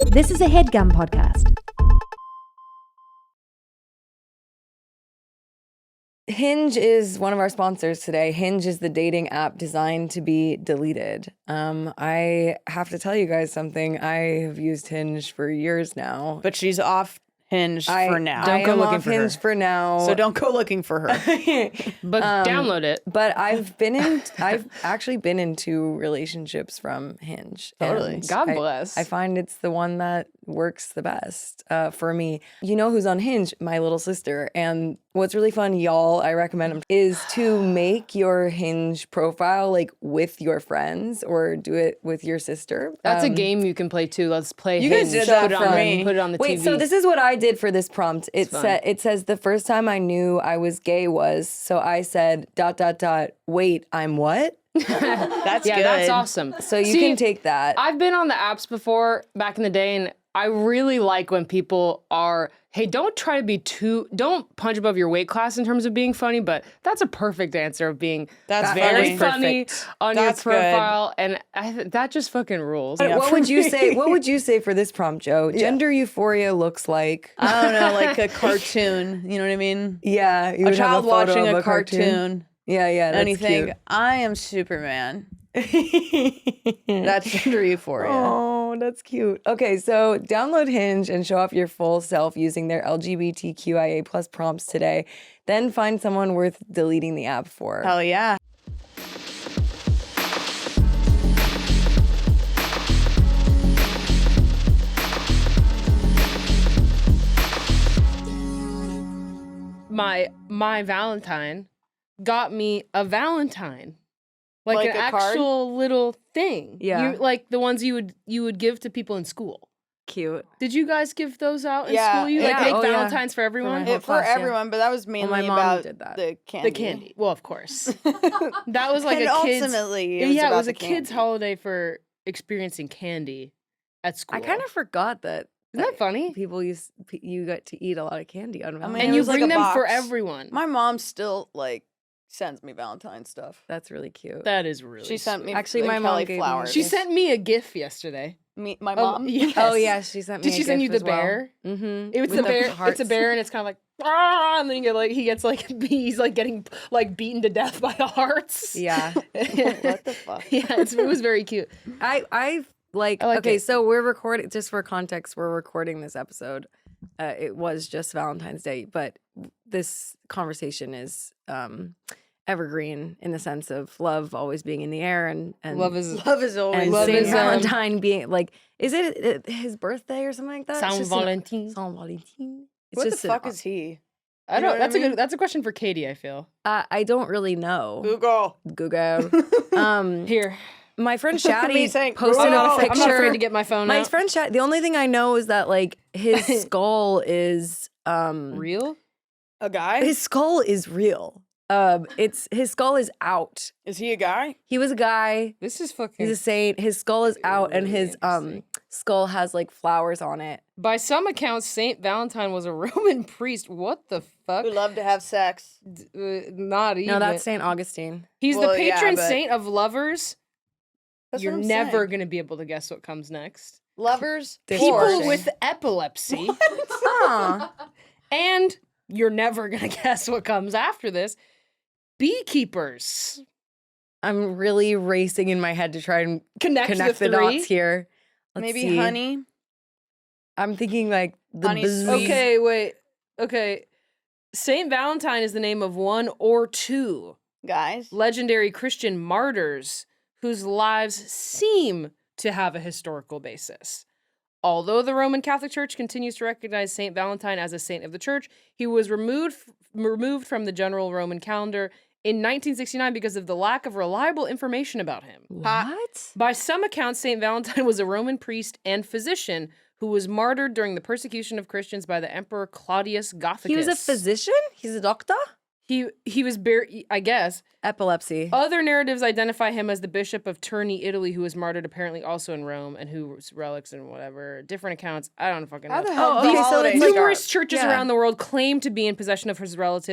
This is a Headgum podcast. Hinge is one of our sponsors today. Hinge is the dating app designed to be deleted. I have to tell you guys something. I have used Hinge for years now. But she's off Hinge for now. Don't go looking for Hinge for now. So don't go looking for her. But download it. But I've actually been in 2 relationships from Hinge. Totally. And God bless. I find it's the one that works the best for me. You know who's on Hinge? My little sister. And what's really fun, y'all, I recommend them, is to make your Hinge profile like with your friends or do it with your sister. That's a game you can play too. Let's play You Hinge. guys did that Put it for on me. Put it on the Wait, TV. so this is what I did for this prompt. It says the first time I knew I was gay was, so I said ... wait, I'm what? That's yeah, good. that's awesome. So you can take that. I've been on the apps before back in the day, and I really like when people are, hey, don't try to be don't punch above your weight class in terms of being funny, but that's a perfect answer of being That's very funny. funny on That's your profile, and that just fucking rules. What would you say? What would you say for this prompt, Joe? Gender euphoria looks like. I don't know, like a cartoon. You know what I mean? Yeah, you A would have child a photo watching of a cartoon. Yeah, that's And you think, cute. I am Superman. That's gender euphoria. Oh, that's cute. Okay, so download Hinge and show off your full self using their LGBTQIA+ prompts today. Then find someone worth deleting the app for. Hell yeah. My Valentine got me a Valentine. Like an a card? actual little thing. Yeah. Like the ones you would give to people in school. Cute. Did you guys give those out in Yeah, school? You yeah. like make Oh, yeah. Valentines for everyone? whole For class, yeah. everyone, but that was mainly my mom about did that. the candy. The candy. Well, of course. That was like and a kid's. ultimately, It about was the a kid's candy. holiday for experiencing candy at school. I kind of forgot that. Isn't that funny? You got to eat a lot of candy on Valentine's. And it you was like bring a them for box. everyone. My mom still sends me Valentine stuff. That's really cute. That is really. She sent me Actually, like, my mom Kelly gave me- flowers. She sent me a GIF yesterday. my mom. Yes. Oh yeah, she sent me. Did she send you the bear? Mm-hmm. It's the bear. It's a bear, and it's kind of like and then he gets like he's like getting like beaten to death by the hearts. Yeah. What the fuck? Yeah, it was very cute. I like okay, it. so we're recording, just for context, we're recording this episode. It was just Valentine's Day, but this conversation is evergreen in the sense of love always being in the air and Love is always and love Saint is, Valentine being like, is it his birthday or something like that? Saint Valentine. Saint Valentine. It's What the just fuck is he? I You know don't. what I mean? That's a question for Katie. I feel I don't really know. Google. Google. here. My friend Me Shaddy saying, posted "Google." a I'm picture. not afraid to get my phone My out. friend Shaddy. The only thing I know is that like his skull is Real? A guy? his skull is real. His skull is out. Is he a guy? He was a guy. This is fucking. He's a saint. His skull is out, and Really his interesting. skull has like flowers on it. By some accounts, Saint Valentine was a Roman priest. What the fuck? Who love to have sex? Not even. No, that's Saint Augustine. He's Well, the yeah, patron but- saint of lovers. That's You're what I'm never saying. gonna be able to guess what comes next. Lovers. People porn. People with epilepsy, Huh. and you're never gonna guess what comes after this. Beekeepers. I'm really racing in my head to try and Connect connect the the three. dots here. Let's Maybe see. honey. I'm thinking like the Honey buzz. sweet. Okay, wait. Okay. Saint Valentine is the name of one or two Guys. legendary Christian martyrs whose lives seem to have a historical basis. Although the Roman Catholic Church continues to recognize Saint Valentine as a saint of the church, he was removed from the general Roman calendar in 1969 because of the lack of reliable information about him. What? By some accounts, Saint Valentine was a Roman priest and physician who was martyred during the persecution of Christians by the Emperor Claudius Gothicus. He was a physician? He's a doctor? He was buried, I guess. Epilepsy. Other narratives identify him as the Bishop of Terni, Italy, who was martyred apparently also in Rome, and whose relics and whatever. Different accounts. I don't fucking know. How the hell okay, do so holidays it's like- Numerous start? churches Yeah. around the world claim to be in possession of his relics.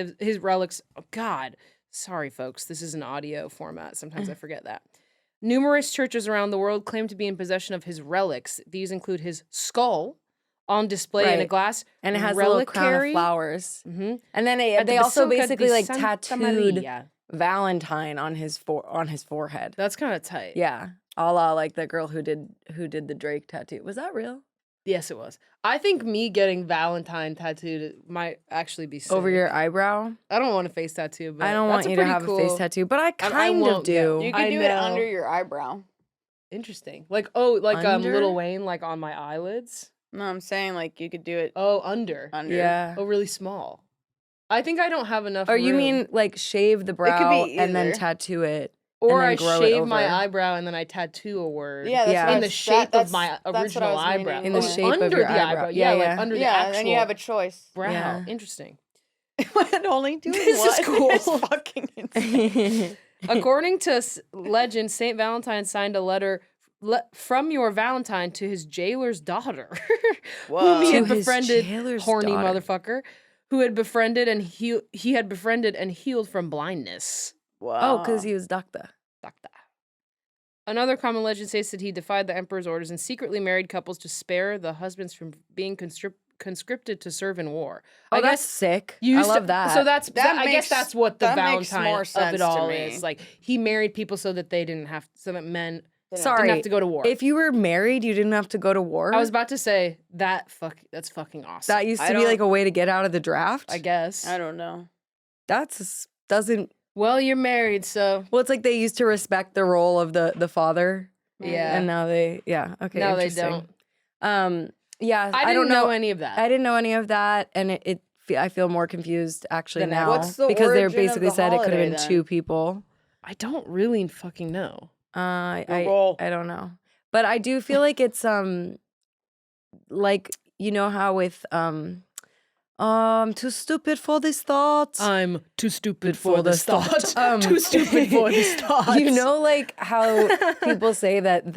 Oh, God. Sorry, folks. This is an audio format. Sometimes I forget that. Numerous churches around the world claim to be in possession of his relics. These include his skull on display in a Right. glass And it has a little crown of reliquary. flowers. Mm-hmm. And then At the they also Basilica basically di like Santa tattooed Maria. Valentine on his forehead. That's kind of tight. Yeah. A la like the girl who did the Drake tattoo. Was that real? Yes, it was. I think me getting Valentine tattooed might actually be sick. Over your eyebrow? I don't want a face tattoo, but I don't that's want you to pretty have cool. a face tattoo, but I I kind of won't get- do. You I can do it know. under your eyebrow. Interesting. Like like Under? Lil Wayne, like on my eyelids. No, I'm saying like you could do it Oh, under. under. Yeah. Oh, really small. I think I don't have enough. Or you room. mean like shave the brow be and then either. tattoo it? Or and then I grow it shave my over. eyebrow and then I tattoo a word. Yeah, that's Yeah. what I in the was- shape that's- of my that's what I original was eyebrow. meaning. In the Oh, shape of under your the eyebrow. Yeah, Yeah, like yeah. under the Yeah, actual and then you have a choice. brow. Yeah. Interesting. But only doing This is one cool. is fucking insane. According to legend, Saint Valentine signed a letter from your Valentine to his jailer's daughter, whom he Whoa. had To his befriended, jailer's horny daughter. motherfucker, who had befriended and he had befriended and healed from blindness. Wow. Oh, because he was doctor. Doctor. Another common legend states that he defied the emperor's orders and secretly married couples to spare the husbands from being conscripted to serve in war. Oh, I that's guess sick. I used to- love that. So that's That I guess makes- that's what the that makes Valentine more of sense it to all me. is. Like he married people so that they didn't have, so that men Sorry. didn't have to go to war. If you were married, you didn't have to go to war. I was about to say that's fucking awesome. That used I to be don't- like a way to get out of the draft. I guess. I don't know. Doesn't. Well, you're married, so Well, it's like they used to respect the role of the father. yeah. And now they, yeah, okay. No, they interesting. don't. Yeah, I don't didn't know any of that. I didn't know any of that, and I feel more confused actually Than now What's the because they origin of basically the said it could have holiday, been then? 2 people. I don't really fucking know. The role. I don't know, but I do feel like it's like you know how with too stupid for this thought. I'm too stupid for for this this thought. thought. Too stupid for this thought. You know, like how people say that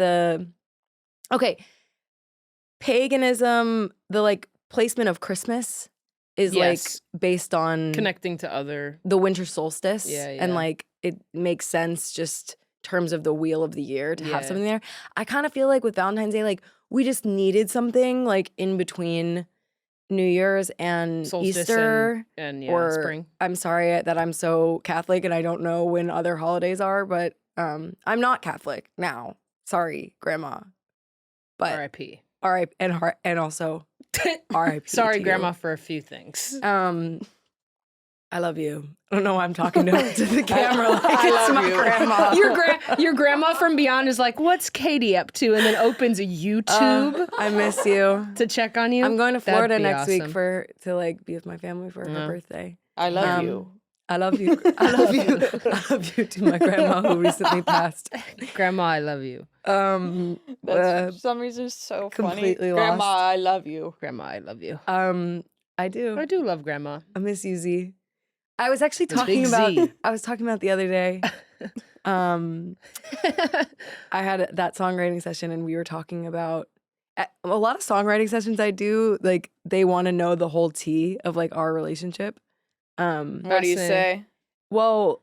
paganism, the like placement of Christmas is Yes. like based on Connecting to other. the winter solstice. Yeah, And yeah. like it makes sense just in terms of the wheel of the year to have Yeah. something there. I kind of feel like with Valentine's Day, like we just needed something like in between New Year's and Solstice Easter. and yeah, or spring. I'm sorry that I'm so Catholic and I don't know when other holidays are, but I'm not Catholic now. Sorry, Grandma. But R.I.P. R.I.P. and also R.I.P. Sorry, to you. Grandma, for a few things. I love you. I don't know why I'm talking to the camera like I it's love my you. grandma. Your grandma from beyond is like, "What's Katie up to?" And then opens a YouTube I miss you. to check on you. I'm going to That'd Florida be next week awesome. to like be with my family for her Yeah. birthday. I love you. I love you. I love you. I love you to my grandma who recently passed. Grandma, I love you. That's for some reason so funny. completely Grandma, lost. I love you. Grandma, I love you. I do. I do love Grandma. I miss you, Z. I was actually The talking big about. Z. I was talking about the other day. I had that songwriting session, and we were talking about a lot of songwriting sessions I do. Like they want to know the whole tea of like our relationship. What do you Fascinating. say? Well,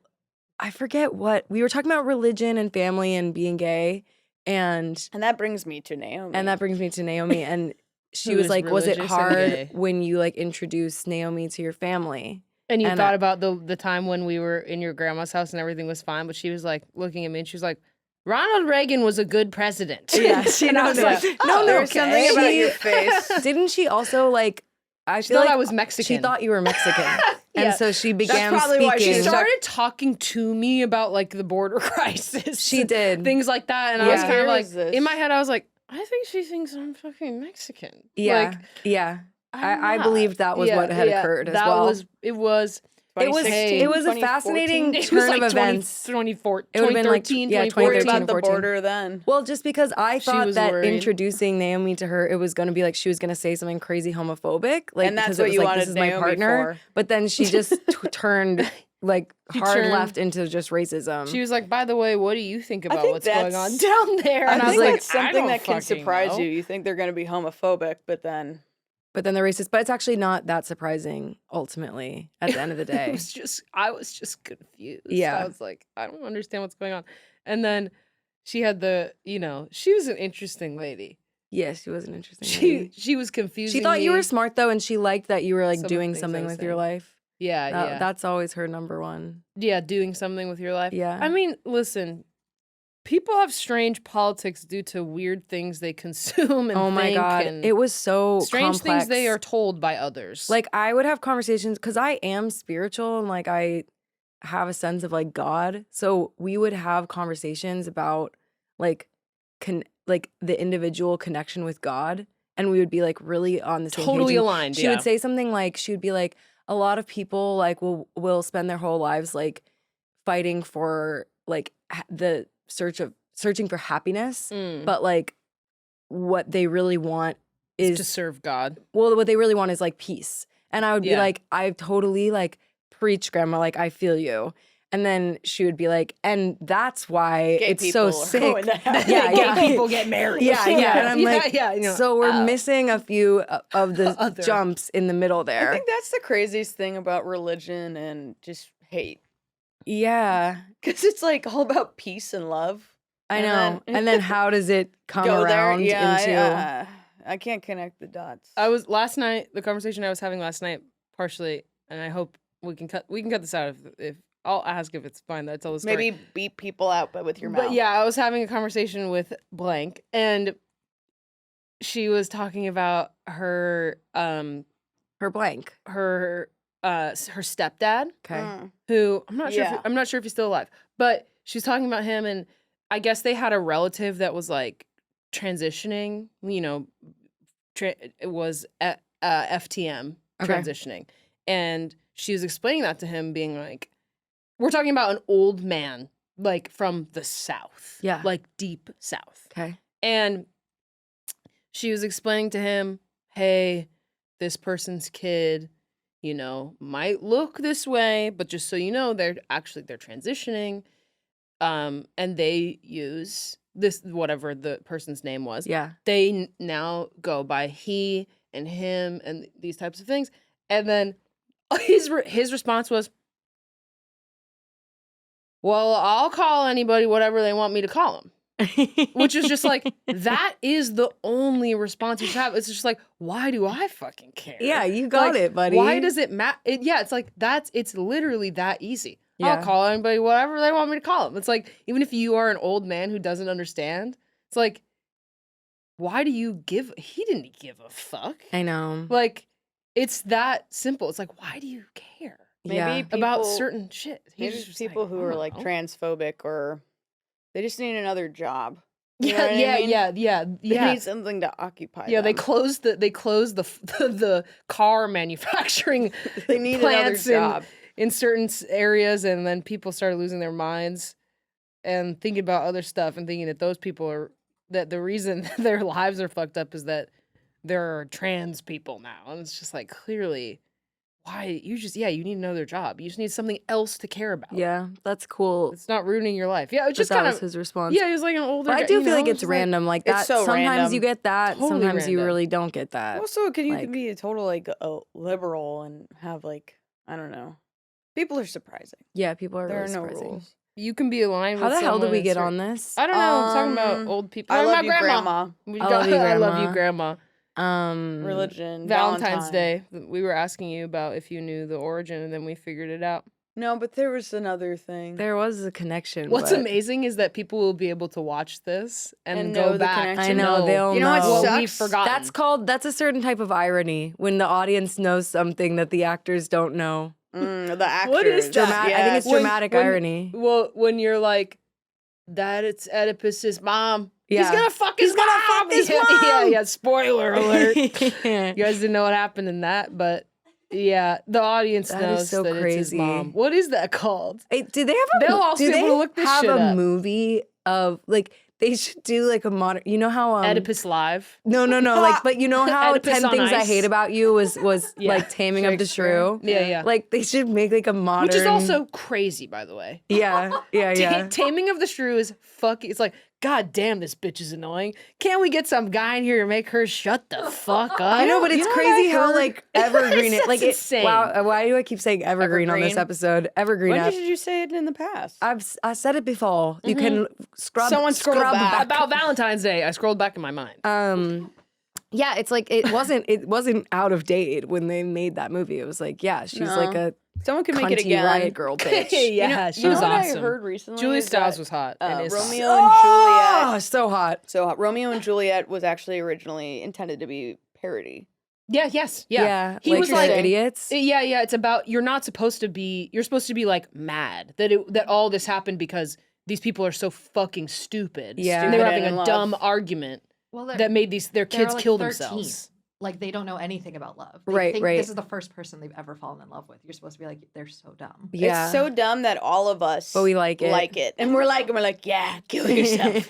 I forget what we were talking about religion and family and being gay, and And that brings me to Naomi. that brings me to Naomi, and she Who was is like, "Was it religious and hard gay. when you like introduced Naomi to your family?" And you And thought about the time when we were in your grandma's house and everything was fine, but she was like looking at me and she was like, Ronald Reagan was a good president. Yeah, she and I knows was that. like, No, oh, no, There's okay. something about She- your face. Didn't she also like? I She feel thought like I was Mexican. she thought you were Mexican, Yeah. and so she began probably why speaking. she She stuck- started talking to me about like the border crisis. She and did. things like that, and I was Yeah. kind of Where like, is this? in my head, I was like, I think she thinks I'm fucking Mexican. Yeah, like, yeah. I'm I not. believed that was what had occurred as that well. It was. It was. 2016, It was a 2014? fascinating It was turn like of events. 2014, It would've been like 2013, yeah, worried 2013, about the 14. border then. Well, just because I She thought was that worried. introducing Naomi to her, it was going to be like she was going to say something crazy homophobic, like And that's because what it was you like wanted this is my Naomi partner. for. But then she just turned like She hard turned- left into just racism. She was like, by the way, what do you think about think what's going on that's- down there? I And I was think like, that's I something don't that can fucking surprise know. you. You think they're going to be homophobic, but then But then they're racist. But it's actually not that surprising ultimately at the end of the day. I was just confused. Yeah. I was like, I don't understand what's going on. And then she had she was an interesting lady. Yes, she was an interesting She lady. was confusing. She thought you me. were smart though, and she liked that you were like Some of the doing things I something was with your saying. life. Yeah. That's always her number one. Yeah, doing something with your life. Yeah. I mean, listen, people have strange politics due to weird things they consume and Oh my think God. and It was so strange complex. things they are told by others. Like I would have conversations because I am spiritual and like I have a sense of like God. So we would have conversations about like like the individual connection with God, and we would be like really on the same totally page. And aligned. she would say something like, she would be like, a lot of people like will spend their whole lives like fighting for like the searching for happiness, but like what they really want is to serve God. Well, what they really want is like peace. And I would be like, I totally like preach, grandma, like I feel you. And then she would be like, and that's why Gay it's so people are sick. going to hell. Gay people get married. Yeah. And I'm like, yeah, so we're missing a few of the Other. jumps in the middle there. I think that's the craziest thing about religion and just hate. Yeah. Because it's like all about peace and love. I And know. then- And then how does it come Go around there. Yeah, into... I can't connect the dots. The conversation I was having last night, partially, and I hope we can cut this out if I'll ask if it's fine that I tell the story. Maybe beat people out, but with your mouth. But yeah, I was having a conversation with blank, and she was talking about her blank. her stepdad, Okay. who I'm not sure Yeah. I'm not sure if he's still alive, but she's talking about him, and I guess they had a relative that was like transitioning, it was FTM transitioning, and she was explaining that to him, being like, we're talking about an old man, like from the South. Yeah. Like deep South. Okay. And she was explaining to him, hey, this person's kid, might look this way, but just so you know, they're transitioning. And they use this, whatever the person's name was. Yeah. They now go by he and him and these types of things. And then his response was, well, I'll call anybody whatever they want me to call them. Which is just like, that is the only response you should have. It's just like, why do I fucking care? Yeah, you got it, buddy. Why does it matter? It's like, it's literally that easy. Yeah. I'll call anybody whatever they want me to call them. It's like, even if you are an old man who doesn't understand, it's like, why do you he didn't give a fuck. I know. Like, it's that simple. It's like, why do you care? Maybe About certain shit. Maybe He's just people like, who I are don't like know. transphobic, or they just need another job. You know what I mean? Yeah. They need something to occupy Yeah, them. they closed the car manufacturing They need another plants job. in certain areas, and then people started losing their minds and thinking about other stuff and thinking that those people that the reason their lives are fucked up is that there are trans people now. And it's just like, clearly, why you need another job. You just need something else to care about. Yeah, that's cool. It's not ruining your life. Yeah, it's just that kind was of his response. Yeah, he was like an older But I guy, do feel like it's it's random like that. It's so Sometimes random. you get that. Totally Sometimes you random. really don't get that. Also, you like- can be a total like a liberal and have like, I don't know. People are surprising. Yeah, people are There really are no surprising. rules. You can be aligned How with the hell did someone we and get certain- on this? I don't know. I'm talking about Um, old people. I Oh, love my you, Grandma. We I love you, I love you, Grandma. Grandma. Religion. Valentine's Valentine. Day. We were asking you about if you knew the origin, and then we figured it out. No, but there was another thing. There was a connection. What's but amazing is that people will be able to watch this and know go the back. connection. I know, they'll You know what know. sucks? We've forgotten. That's a certain type of irony when the audience knows something that the actors don't know. The actors. What is that? I think it's When- dramatic when- irony. Well, when you're like, that it's Oedipus's mom. Yeah. He's gonna fuck his mom. fuck his yeah, mom. Yeah. Spoiler alert. You guys didn't know what happened in that, but yeah, the audience That knows is so that it's his crazy. mom. What is that called? Hey, do they have a They'll also do be they able to look this have shit a up. movie of like they should do like a modern you know how Oedipus Live. No, like but you know how Oedipus 10 on Things I Ice. Hate About You was Yeah. like Taming of the Shrew. Yeah. Like they should make like a modern Which is also crazy, by the way. Yeah. Taming of the Shrew is fucking. It's like God damn, this bitch is annoying. Can't we get some guy in here to make her shut the fuck up? I know, but it's crazy how like evergreen it. Like That's insane. Wow, why do I keep saying evergreen on this Evergreen? episode? Evergreen. When app. did you say it in the past? I said it before. You can scrub. Someone scroll back. About Valentine's Day, I scrolled back in my mind. Yeah, it's like it wasn't out of date when they made that movie. It was like, yeah, she's No. like a Someone could make it cunty again. riot girl bitch. Yeah, she You know was what awesome. I heard recently? Julia is Stiles that, was hot. and is hot. Romeo and Juliet. Oh, so hot. So Romeo and Juliet was actually originally intended to be parody. Yeah, yes, yeah. He like was you're like, idiots. yeah. It's about you're supposed to be like mad that all this happened because these people are so fucking stupid. Yeah. and they were having Stupid and a in dumb love. argument Well, that made their kids like kill 13. themselves. Like, they don't know anything about love. They Right, think right. this is the first person they've ever fallen in love with. You're supposed to be like, they're so dumb. Yeah, It's so dumb that all of us but we like it. And we're like, yeah, kill yourself.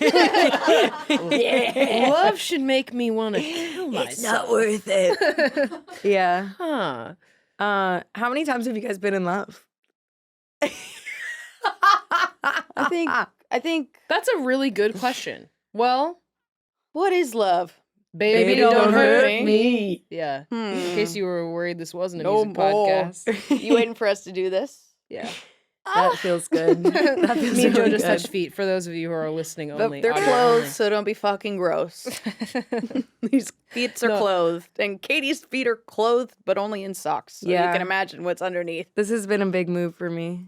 Yeah. Love should make me want to kill myself. It's not worth it. Yeah. Huh. How many times have you guys been in love? I think That's a really good question. Well, what is love? baby, don't hurt me. Yeah. Hmm. In case you were worried this wasn't a No music more. podcast. You waiting for us to do this? Yeah. That feels good. That feels Me and Joe really just good. touched feet for those of you who are listening only. They're audio clothed, so don't be fucking gross. only. These feet are No. clothed, and Katie's feet are clothed, but only in socks. So Yeah. you can imagine what's underneath. This has been a big move for me.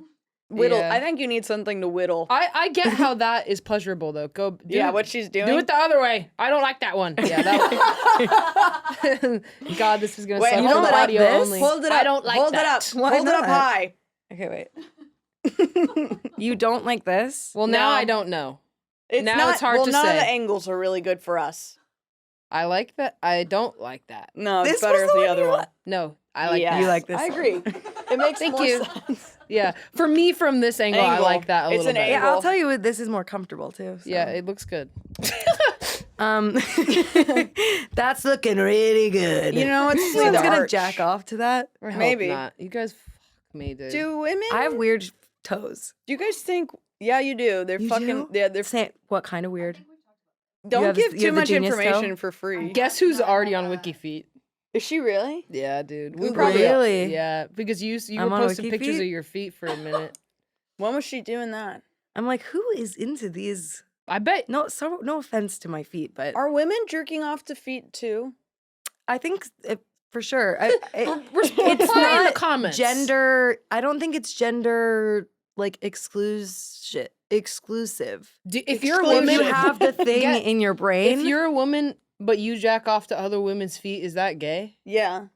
Whittle. Yeah. I think you need something to whittle. I get how that is pleasurable though. Go do yeah, it, what she's doing. do it the other way. I don't like that one. Yeah, that God, this is gonna Wait, suck hold for the it up. audio This? only. Hold it up. I don't like Hold that. it up. Why Hold it up not? high. Okay, wait. You don't like this? Well, now No. I don't know. It's Now not, it's hard well, to none of say. the angles are really good for us. I like that. I don't like that. No, This it's better was with the the one other you one. li- No, I like Yes. that. You like this I one. agree. It makes Thank more you. sense. Yeah, for me from this angle, I Angle. like that a It's little an bit. angle. Yeah, I'll tell you what, this is more comfortable too. So. Yeah, it looks good. That's looking really good. You know, it's Someone's the gonna arch. jack off to that. I hope Maybe. not. You guys fuck me, dude. Do women? I have weird toes. Do you guys think? Yeah, you do. They're You fucking. do? Yeah, they're. Say what kind of weird? Don't have give you too have the much genius toe? information for free. Guess who's already on Wiki Feet? Is she really? Yeah, dude. We Who probably really? Yeah, because you I'm were on posting Wiki pictures Feet? of your feet for a minute. When was she doing that? I'm like, who is into these? I bet. No offense to my feet, but Are women jerking off to feet too? I think for sure. Reply it's in the not comments. gender. I don't think it's gender like exclusive. If you're a Exclusion. woman, If you have the thing Get- in your brain, if you're a woman but you jack off to other women's feet, is that gay? Yeah.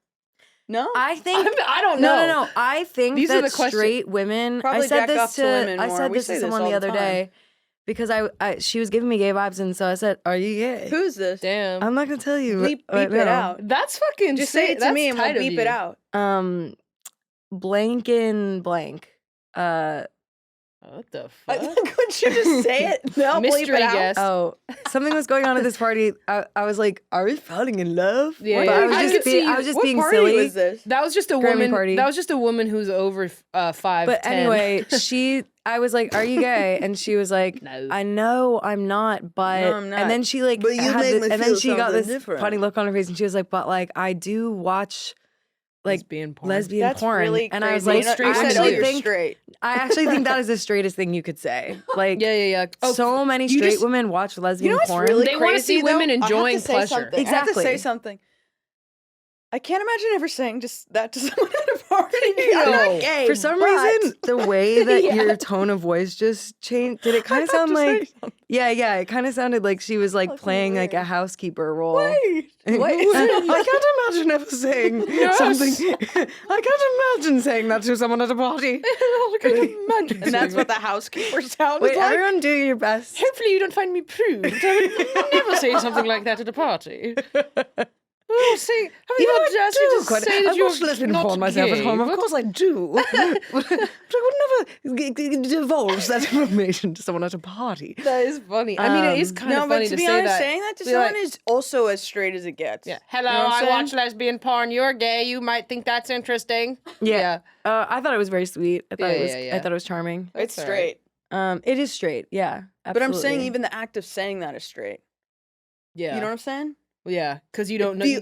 No. I think I don't know. No. I think These are that the questions. straight women. Probably I said jack this off to to women I more. said We this say to this someone all the the other time. day because I she was giving me gay vibes, and so I said, "Are you gay?" Who's this? Damn. I'm not gonna tell you. Bleep, right beep it now. out. That's fucking. Just say it to that's me and we'll tight of beep you. it out. Blank and blank. What the I fuck? think Could you just say it? No, bleep Mystery it out. guest. Oh, something was going on at this party. I was like, "Are we falling in love?" Yeah, But yeah. I was I just could see I was just What being party silly. was this? That was just a Grammy woman. party. That was just a woman who's over 5'10". But anyway, I was like, "Are you gay?" And she was like, No. "I know I'm not, but." No, I'm not. And then she like, But you had make the- me and feel then she got something this different. funny look on her face, and she was like, "But like, I do watch like lesbian porn. lesbian That's porn," really crazy. and I was You like, know, straight you I said, women "Oh, actually you're think straight." I actually think that is the straightest thing you could say. Like, yeah. Oh, so many you straight just- women watch lesbian You know what's porn. really They wanna crazy, see women though? I have to enjoying say pleasure. something. I have to say Exactly. something. I can't imagine ever saying just that to someone at a party. No. I'm not gay, For some but- reason, the way that Yeah. your tone of voice just changed, did it kind of have sound to say like, something. yeah, it kind of sounded like she was like Fucking playing like a weird. housekeeper role. Wait. I can't imagine ever saying Yes. something. I can't imagine saying that to someone at a party. I can't imagine. And that's what the housekeeper sounded Wait, like. everyone do your best. Hopefully you don't find me prude. I would never say something like that at a party. Oh, say, have you know, not I just do to quite- say that I you're watch lesbian not porn myself gay? at home. Of What- course I do. But I would never divulge that information to someone at a party. That is funny. I mean, it is kind No, of but funny to be say honest, that. saying that to Be someone like- is also as straight as it gets. Yeah. Hello, You know what I'm I saying? watch lesbian porn. You're gay. You might think that's interesting. Yeah. I thought it was very sweet. I thought Yeah, it was. yeah, yeah. I thought it was charming. It's That's all straight. It is straight. Yeah. But I'm saying absolutely. even the act of saying that is straight. Yeah. You know what I'm saying? Yeah, because you don't know, feel-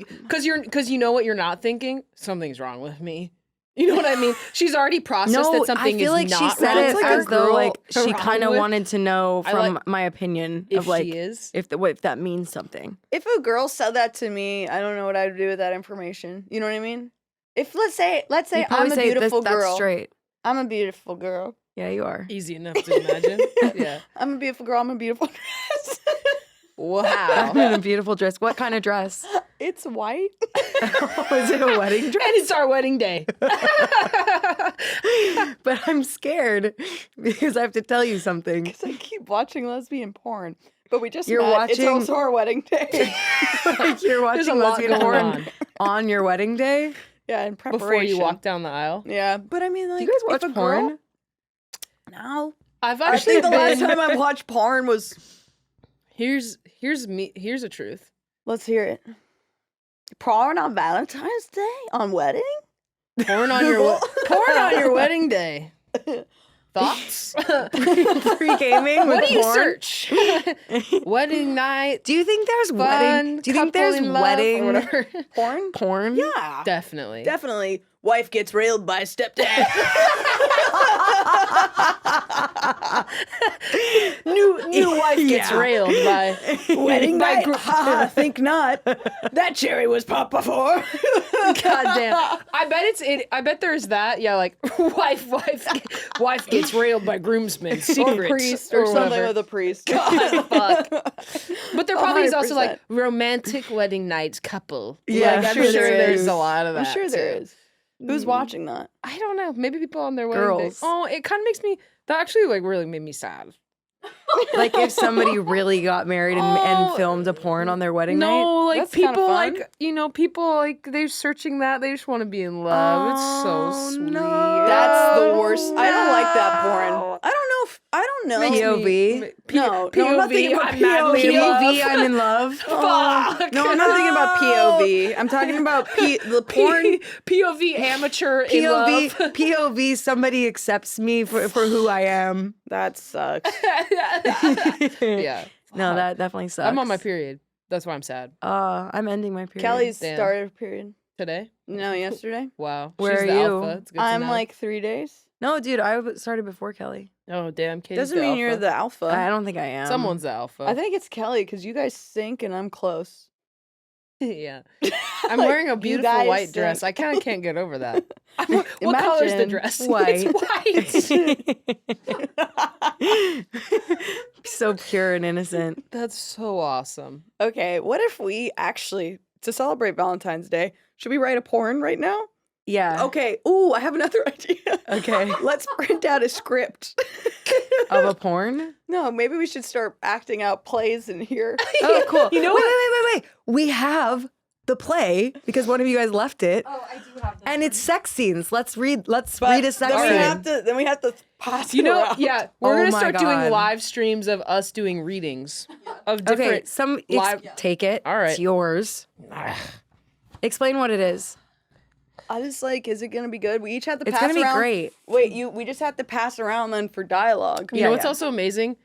because you know what you're not thinking. Something's wrong with me. You know what I mean? She's already processed that something I feel is like she not said wrong it with as her. though like Wrong she kind of with- wanted to know I from like- my opinion if of like she is. if that means something. If a girl said that to me, I don't know what I would do with that information. You know what I mean? If let's say You'd probably I'm a say beautiful that's girl. straight. I'm a beautiful girl. Yeah, you are. Easy enough to imagine. Yeah. I'm a beautiful girl. I'm a beautiful dress. I'm Wow. in a beautiful dress. What kind of dress? It's white. Is it a wedding dress? And it's our wedding day. But I'm scared because I have to tell you something. Because I keep watching lesbian porn. But we just You're met. It's watching- also our wedding day. Like you're There's a watching lot lesbian going porn on your wedding day. Yeah, in preparation. Before you walk down the aisle. Yeah, but I mean, like, Do you guys if watch a girl- porn? No. I've I actually think the last been. time I watched porn was. Here's a truth. Let's hear it. Porn on Valentine's Day? On wedding? Porn on your wedding day. Thoughts? Pre-gaming with What do you porn? search? Wedding night. Do you think there's Fun. wedding? Do you think couple there's in love, or wedding whatever. Porn? porn? Yeah. Definitely. Definitely. Wife gets railed by stepdad. New wife gets Yeah. railed by Wedding by night? gr- Haha, think not. That cherry was popped before. Goddamn. I bet there's that. Yeah, like wife gets railed by groomsmen. Or Secrets priest or something whatever. with a priest. God, fuck. But there probably is also 100%. like romantic wedding night couple. Yeah, Like, I'm sure sure there there's is. a lot of that. I'm sure there too. is. Who's watching that? I don't know. Maybe people on their wedding day. Girls. Oh, it kind of makes me. That actually like really made me sad. Like if somebody really got married and Oh, filmed a porn on their wedding night? No, like That's kinda people fun. like people like they're searching that. They just want to be in love. It's Oh, so sweet. no. That's the worst. I don't like that porn. I don't know if I don't know. Makes POV. No, I'm not POV, thinking about I'm madly in POV. love. POV, I'm in love. Fuck. No, I'm not thinking about POV. I'm talking about the porn. POV amateur in love. POV, somebody accepts me for who I am. That sucks. Yeah. No, that definitely sucks. I'm on my period. That's why I'm sad. I'm ending my period. Kelly's Damn. started period. Today? No, yesterday. Wow. Where She's are the you? alpha. It's good to I'm know. like 3 days. No, dude, I started before Kelly. Oh damn, Katie's Doesn't the mean you're alpha. the alpha. I don't think I am. Someone's the alpha. I think it's Kelly because you guys sync and I'm close. yeah. I'm Like, wearing a you beautiful guys white dress. sync. I kind of can't get over that. What color's the Imagine dress? white. It's white. So pure and innocent. That's so awesome. Okay, what if we actually, to celebrate Valentine's Day, should we write a porn right now? Yeah. Okay. Ooh, I have another idea. Okay. Let's print out a script. Of a porn? No, maybe we should start acting out plays in here. Oh, cool. You know wait. We have the play because one of you guys left it. Oh, I do have And it's sex scenes. Let's read But a sex then scene. we have to pass You it know, around. yeah, we're Oh gonna my start God. doing live streams of us doing readings of Okay, different. live- take it. All right. It's yours. Explain what it is. I just like, is it gonna be good? We each have to It's pass gonna be around. great. Wait, we just have to pass around then for dialogue. You know what's also amazing?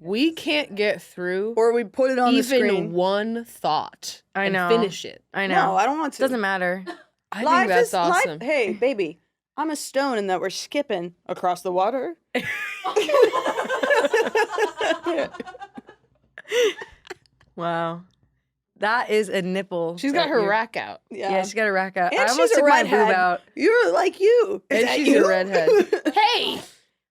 We can't get through Or we put it on the even screen. one thought. I and know. Finish it. I know. No, I don't want to. Doesn't matter. I think that's awesome. Hey, baby, I'm a stone and that we're skipping across the water. Wow. That is a nipple. She's got that her you- rack out. Yeah, she's got a rack out. And I she's almost a took my redhead. boob out. You're like you. Is And that she's you? a redhead. Hey!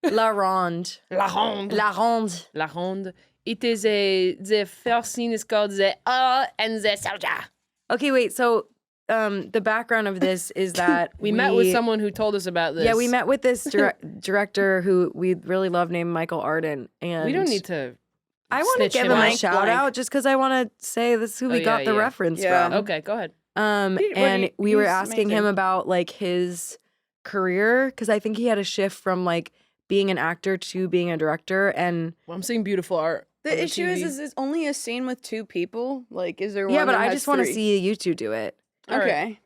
La ronde. La ronde. La ronde. La ronde. It is the first scene is called the and the soldier. Okay, wait. So, the background of this is that We met with someone who told us about this. Yeah, we met with this director who we really love named Michael Arden, and We don't need to. I want to snitch give him him a out. shout Blank. out just because I want to say this is who Oh, we yeah, got the yeah. reference Yeah. from. Okay, go ahead. And we were asking him about like his career because I think he had a shift from like being an actor to being a director, and Well, I'm seeing beautiful art. on The issue TV. is it's only a scene with 2 people. Like, is there one? yeah, but that I has just want to 3? see you two do it. All right. Okay.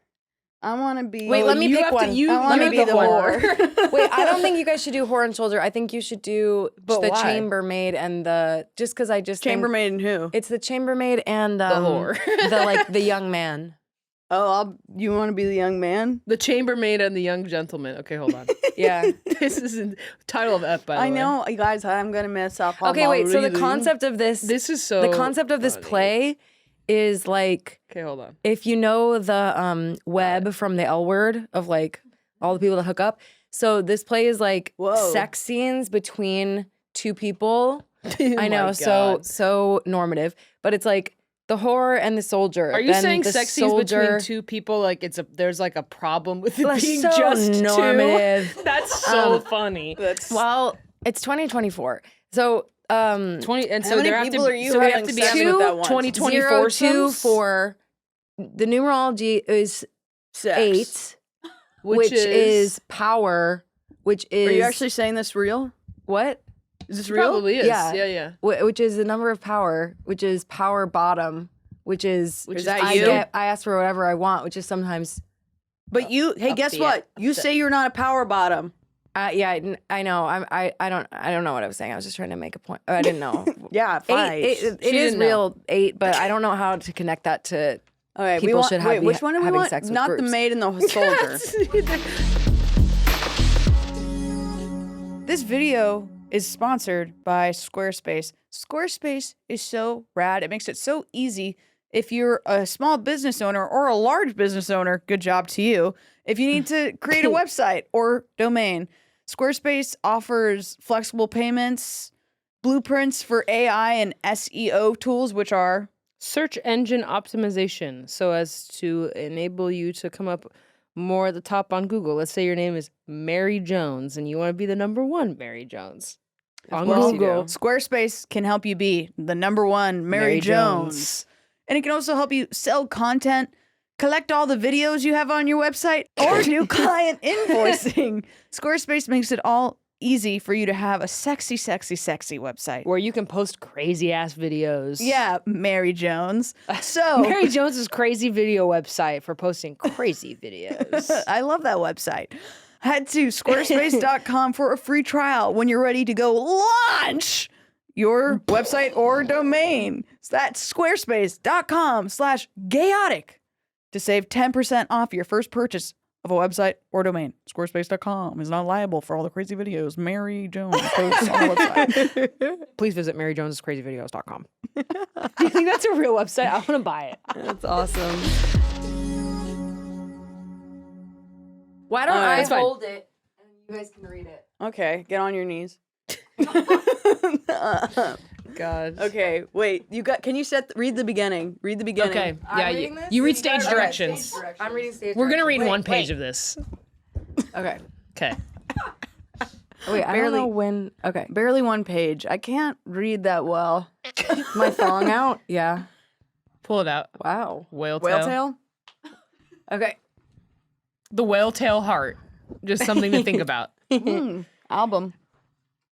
I want to be. Wait, let me you pick have to- one. you- I let want me to be pick the one. whore. Wait, I don't think you guys should do whore and soldier. I think you should do But the why? chambermaid and the just because I just think Chambermaid and who? it's the chambermaid and whore. the young man. Oh, you want to be the young man? The chambermaid and the young gentleman. Okay, hold on. Yeah. This is the title of F, by the way. I know, you guys. I'm gonna mess up. Okay, wait. So the reading. concept of this This is so. the concept of this funny. play is like Okay, hold on. if you know the web from the L Word of like all the people that hook up. So this play is like Whoa. sex scenes between two people. I Oh know, my so God. normative, but it's like the whore and the soldier. Are you then saying the sex scenes soldier, between two people? Like there's like a problem with it That's being so just normative. two. That's so funny. That's Well, it's 2024, so 20 and How so many there have people to are be you so we have having to be sex having with that once? 2024 0, 2, 4. The numerology is sex. 8, which is power, which is Are you actually saying this real? what? Is this real? probably is. Yeah. Yeah. Which is the number of power, which is power bottom, which is Is that I you? I ask for whatever I want, which is sometimes But you, hey, Up guess the- what? up You the- say you're not a power bottom. yeah, I know. I don't know what I was saying. I was just trying to make a point. I didn't know. Yeah, fine. 8, it She is didn't know. real 8, but I don't know how to connect that to Okay, people should have wait, be which one do we having want? sex with Not the groups. maid and the soldier. This video is sponsored by Squarespace. Squarespace is so rad. It makes it so easy. If you're a small business owner or a large business owner, good job to you. If you need to create a website or domain, Squarespace offers flexible payments, blueprints for AI and SEO tools, which are Search engine optimization, so as to enable you to come up more at the top on Google. Let's say your name is Mary Jones and you want to be the number 1 Mary Jones on course you Google. do. Squarespace can help you be the number 1 Mary Mary Jones. Jones. And it can also help you sell content, collect all the videos you have on your website, or do client invoicing. Squarespace makes it all easy for you to have a sexy, sexy, sexy website. Where you can post crazy ass videos. Yeah, Mary Jones. So Mary Jones's crazy video website for posting crazy videos. I love that website. Head to squarespace.com for a free trial when you're ready to go launch your website or domain. So that's squarespace.com/gayotic to save 10% off your first purchase of a website or domain. Squarespace.com is not liable for all the crazy videos Mary Jones posts on the website. Please visit maryjonescrazyvideos.com. Do you think that's a real website? I want to buy it. That's awesome. Why don't Alright, I it's fine. hold it and you guys can read it? Okay, get on your knees. God. Okay, wait. Can you read the beginning? Read the beginning. Okay. I'm Yeah, reading this? you read So you stage gotta- directions. I'm reading stage We're going to directions. read Wait, one page wait. of this. Okay. Okay. Wait, I don't know when. Okay. Barely one page. I can't read that well. My thong out? Yeah. Pull it out. Wow. Whale tail. Whale tail? Okay. The whale tail heart. Just something to think about. Album.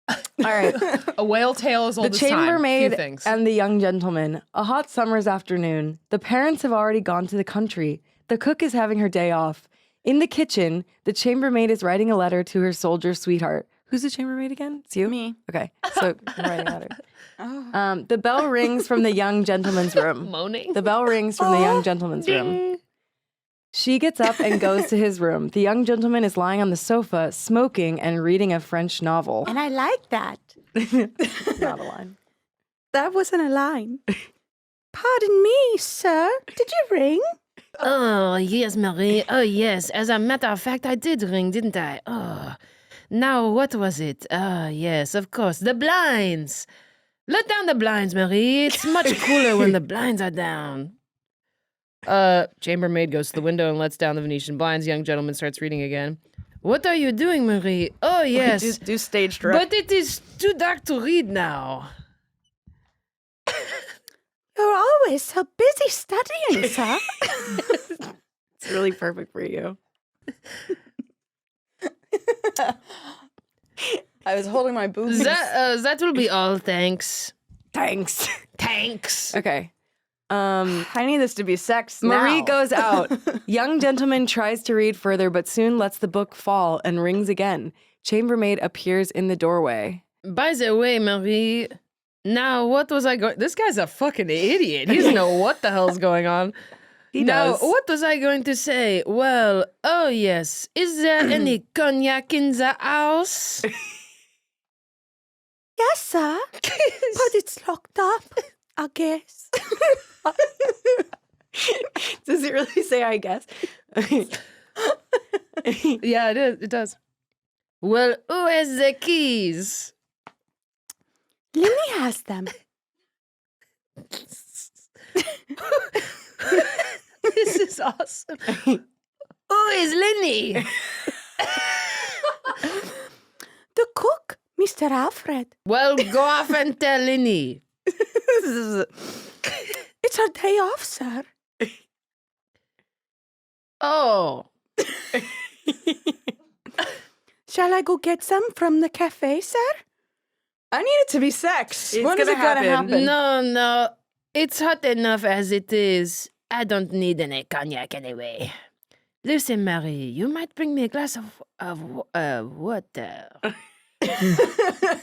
All right. A whale tail is all The this time. Few chambermaid things. and the young gentleman. A hot summer's afternoon. The parents have already gone to the country. The cook is having her day off. In the kitchen, the chambermaid is writing a letter to her soldier sweetheart. Who's the chambermaid again? It's you? Me. Okay. So I'm writing a letter. The bell rings from the young gentleman's room. Moaning. The bell rings from the young gentleman's room. She gets up and goes to his room. The young gentleman is lying on the sofa, smoking and reading a French novel. And I like that. Not a line. That wasn't a line. Pardon me, sir. Did you ring? Oh, yes, Marie. Oh, yes. As a matter of fact, I did ring, didn't I? Oh. Now, what was it? Ah, yes, of course. The blinds. Let down the blinds, Marie. It's much cooler when the blinds are down. Chambermaid goes to the window and lets down the Venetian blinds. Young gentleman starts reading again. What are you doing, Marie? Oh, yes. Do stage direct. But it is too dark to read now. You're always so busy studying, sir. It's really perfect for you. I was holding my boobs. That will be all, thanks. Thanks. Thanks. Okay. I need this to be sex Marie now. goes out. Young gentleman tries to read further, but soon lets the book fall and rings again. Chambermaid appears in the doorway. By the way, Marie, now what was I going... This guy's a fucking idiot. He doesn't know what the hell's going on. He Now, does. what was I going to say? Well, oh yes. Is there any cognac in the house? Yes, sir. But it's locked up, I guess. Does it really say I guess? Yeah, it is. It does. Well, who has the keys? Lily has them. This is awesome. Who is Lenny? The cook, Mr. Alfred. Well, go off and tell Lenny. It's our day off, sir. Oh. Shall I go get some from the cafe, sir? I need it to be sex. It's When is gonna it gonna happen. happen? No. It's hot enough as it is. I don't need any cognac anyway. Listen, Marie, you might bring me a glass of water.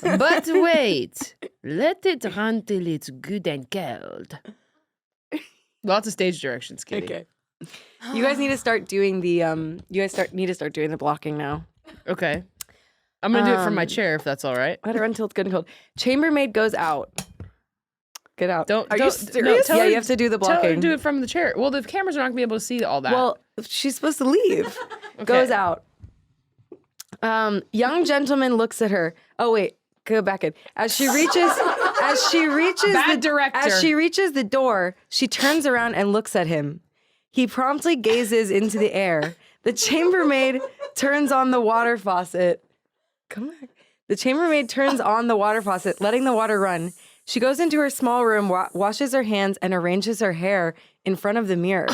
But wait. Let it run till it's good and cold. Lots of stage directions, Kitty. Okay. You guys need to start doing the need to start doing the blocking now. Okay. I'm going to do it from my Um, chair if that's all right. Let it run till it's good and cold. Chambermaid goes out. Get out. Are you serious? tell Yeah, her- you have to do the Tell her to blocking. do it from the chair. Well, the cameras are not going to be able to see all that. Well, she's supposed to leave. Goes out. Young gentleman looks at her. Oh wait, go back in. As she reaches Bad director. As she reaches the door, she turns around and looks at him. He promptly gazes into the air. The chambermaid turns on the water faucet. Come back. The chambermaid turns on the water faucet, letting the water run. She goes into her small room, washes her hands, and arranges her hair in front of the mirror.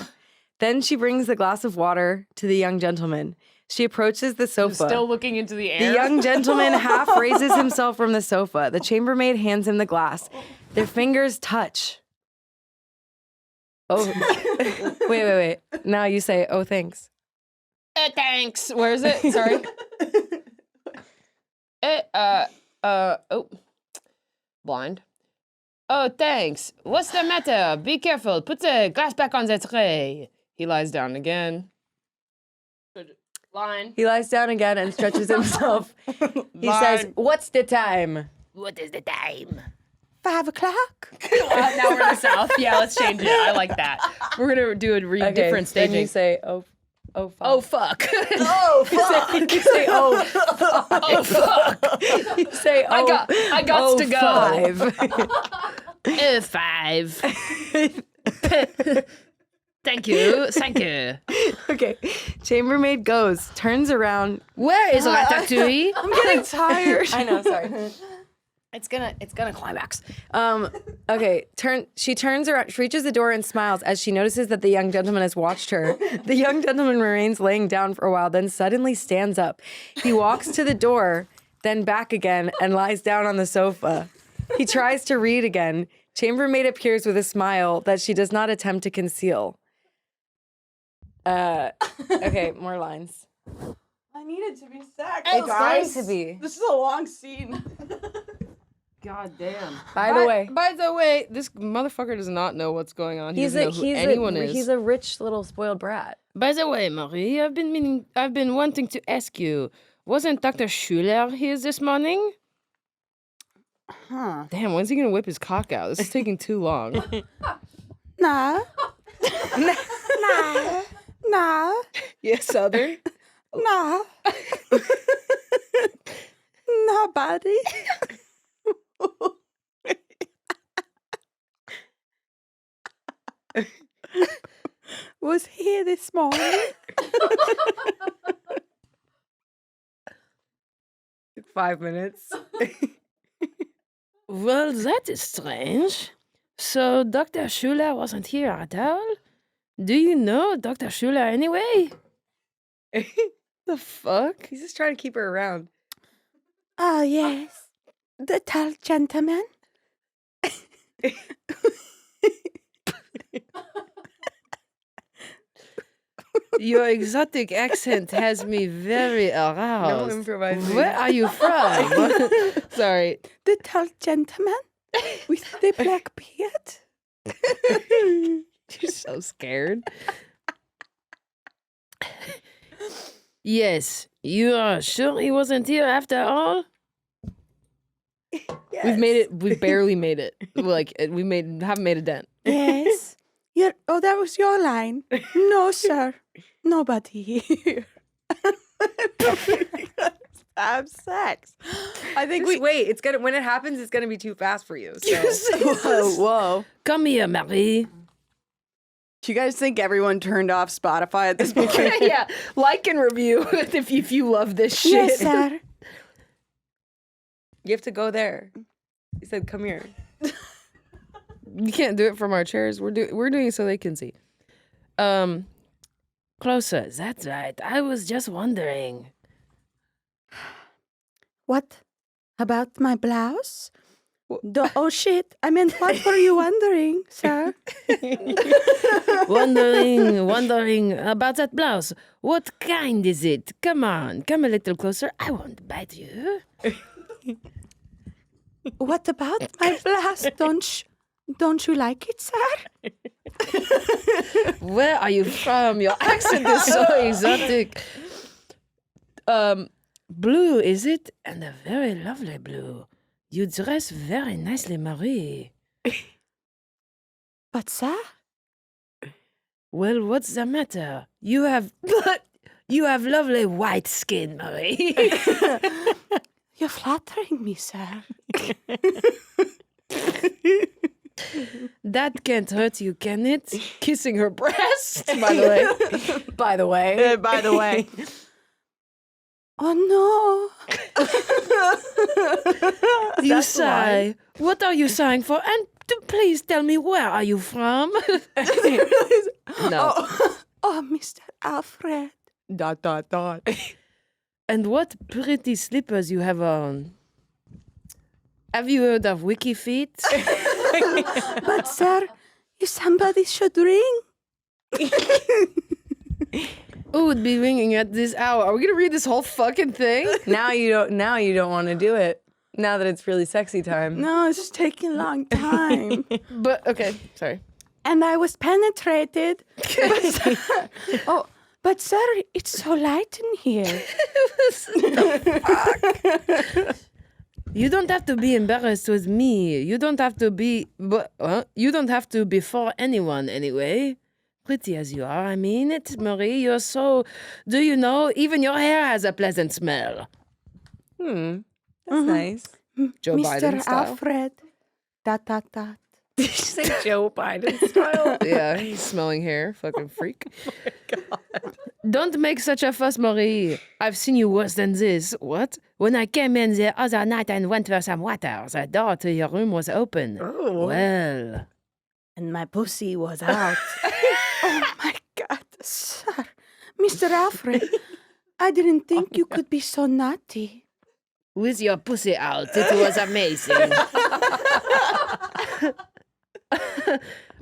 Then she brings the glass of water to the young gentleman. She approaches the sofa. Still looking into the air. The young gentleman half raises himself from the sofa. The chambermaid hands him the glass. Their fingers touch. Oh, wait. Now you say, oh, thanks. Thanks. Where is it? Sorry. Oh. Blind. Oh, thanks. What's the matter? Be careful. Put the glass back on the tray. He lies down again. Line. He lies down again and stretches himself. He says, what's the time? What is the time? 5 o'clock. Now we're in the south. Yeah, let's change it. I like that. We're going to do a different Then staging. you say, oh, fuck. Oh, fuck. Oh, fuck. You say, oh, Oh, fuck. you say, oh, I got to go. 5. 5. Thank you. Okay. Chambermaid goes, turns around. Where is Ratatouille? I'm getting tired. I know, sorry. It's gonna climax. Okay. She turns around, she reaches the door and smiles as she notices that the young gentleman has watched her. The young gentleman remains laying down for a while, then suddenly stands up. He walks to the door, then back again, and lies down on the sofa. He tries to read again. Chambermaid appears with a smile that she does not attempt to conceal. Okay, more lines. I need it to be sex. It's going to be. This is a long scene. God damn. By the way, By the way, this motherfucker does not know what's going on. He doesn't know who anyone is. He's a rich little spoiled brat. By the way, Marie, I've been wanting to ask you, wasn't Dr. Schuler here this morning? Huh. Damn, when's he gonna whip his cock out? This is taking too long. Nah. Nah. Yeah, Southern. Nah. Nobody. Was here this morning. 5 minutes. Well, that is strange. So Dr. Schuler wasn't here at all? Do you know Dr. Schuler anyway? The fuck? He's just trying to keep her around. Oh, yes. The tall gentleman. Your exotic accent has me very aroused. improvising. Where are you from? Sorry. The tall gentleman with the black beard. You're so scared. Yes, you are sure he wasn't here after all? We've made it. We barely made it. Like haven't made a dent. Yes. That was your line. No, sir. Nobody here. Have sex. I think Just wait. It's gonna when it happens, it's gonna be too fast for you. So. Whoa. Come here, Marie. Do you guys think everyone turned off Spotify at this point? Yeah, like and review if you love this shit. Yes, sir. You have to go there. He said, "Come here." You can't do it from our chairs. We're doing it so they can see. Closer, that's right. I was just wondering. What about my blouse? Oh shit! I mean, what were you wondering, sir? Wondering about that blouse. What kind is it? Come on, come a little closer. I won't bite you. What about my blouse? Don't you like it, sir? Where are you from? Your accent is so exotic. Blue, is it? And a very lovely blue. You dress very nicely, Marie. But, sir? Well, what's the matter? You have lovely white skin, Marie. You're flattering me, sir. That can't hurt you, can it? Kissing her breast, by the way. By the way. Oh no! You sigh. What are you sighing for? And please tell me, where are you from? No. Oh, Mr. Alfred. ... And what pretty slippers you have on. Have you heard of Wiki Feet? But, sir, somebody should ring. Who would be ringing at this hour? Are we gonna read this whole fucking thing? Now you don't want to do it. Now that it's really sexy time. No, it's taking a long time. But okay, sorry. And I was penetrated. But sir, it's so light in here. You don't have to be embarrassed with me. You don't have to be. You don't have to before anyone anyway. Pretty as you are, I mean it, Marie. You're so. Do you know? Even your hair has a pleasant smell. That's nice. Joe Mr. Biden style. Alfred. ... Did you say Joe Biden style? Yeah, he's smelling hair. Fucking freak. Don't make such a fuss, Marie. I've seen you worse than this. What? When I came in the other night and went for some water, the door to your room was open. Oh. Well. And my pussy was out. Oh my God, sir. Mr. Alfred, I didn't think you could be so naughty. With your pussy out, it was amazing.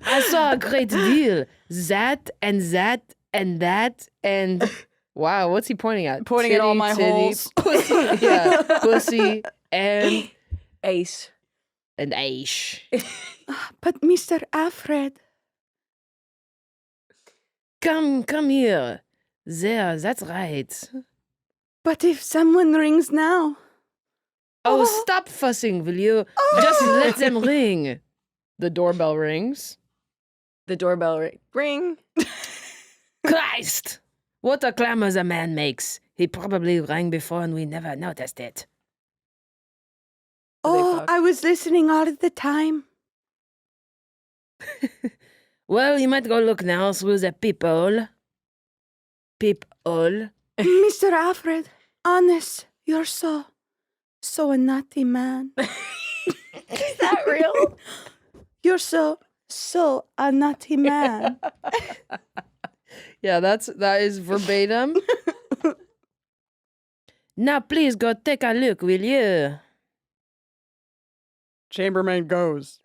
I saw a great deal. That and that and that and Wow, what's he pointing at? Pointing at all my holes. pussy. Yeah, pussy and Ace. Aish. But Mr. Alfred, Come here. There, that's right. but if someone rings now, Oh, stop fussing, will you? Just let them ring. The doorbell rings. The doorbell ring. Christ! What a clamor the man makes. He probably rang before and we never noticed it. I was listening all of the time. Well, you might go look now through the peephole. Peephole. Mr. Alfred, honest, you're so a naughty man. Is that real? You're so a naughty man. Yeah, that is verbatim. Now please go take a look, will you? Chambermaid goes.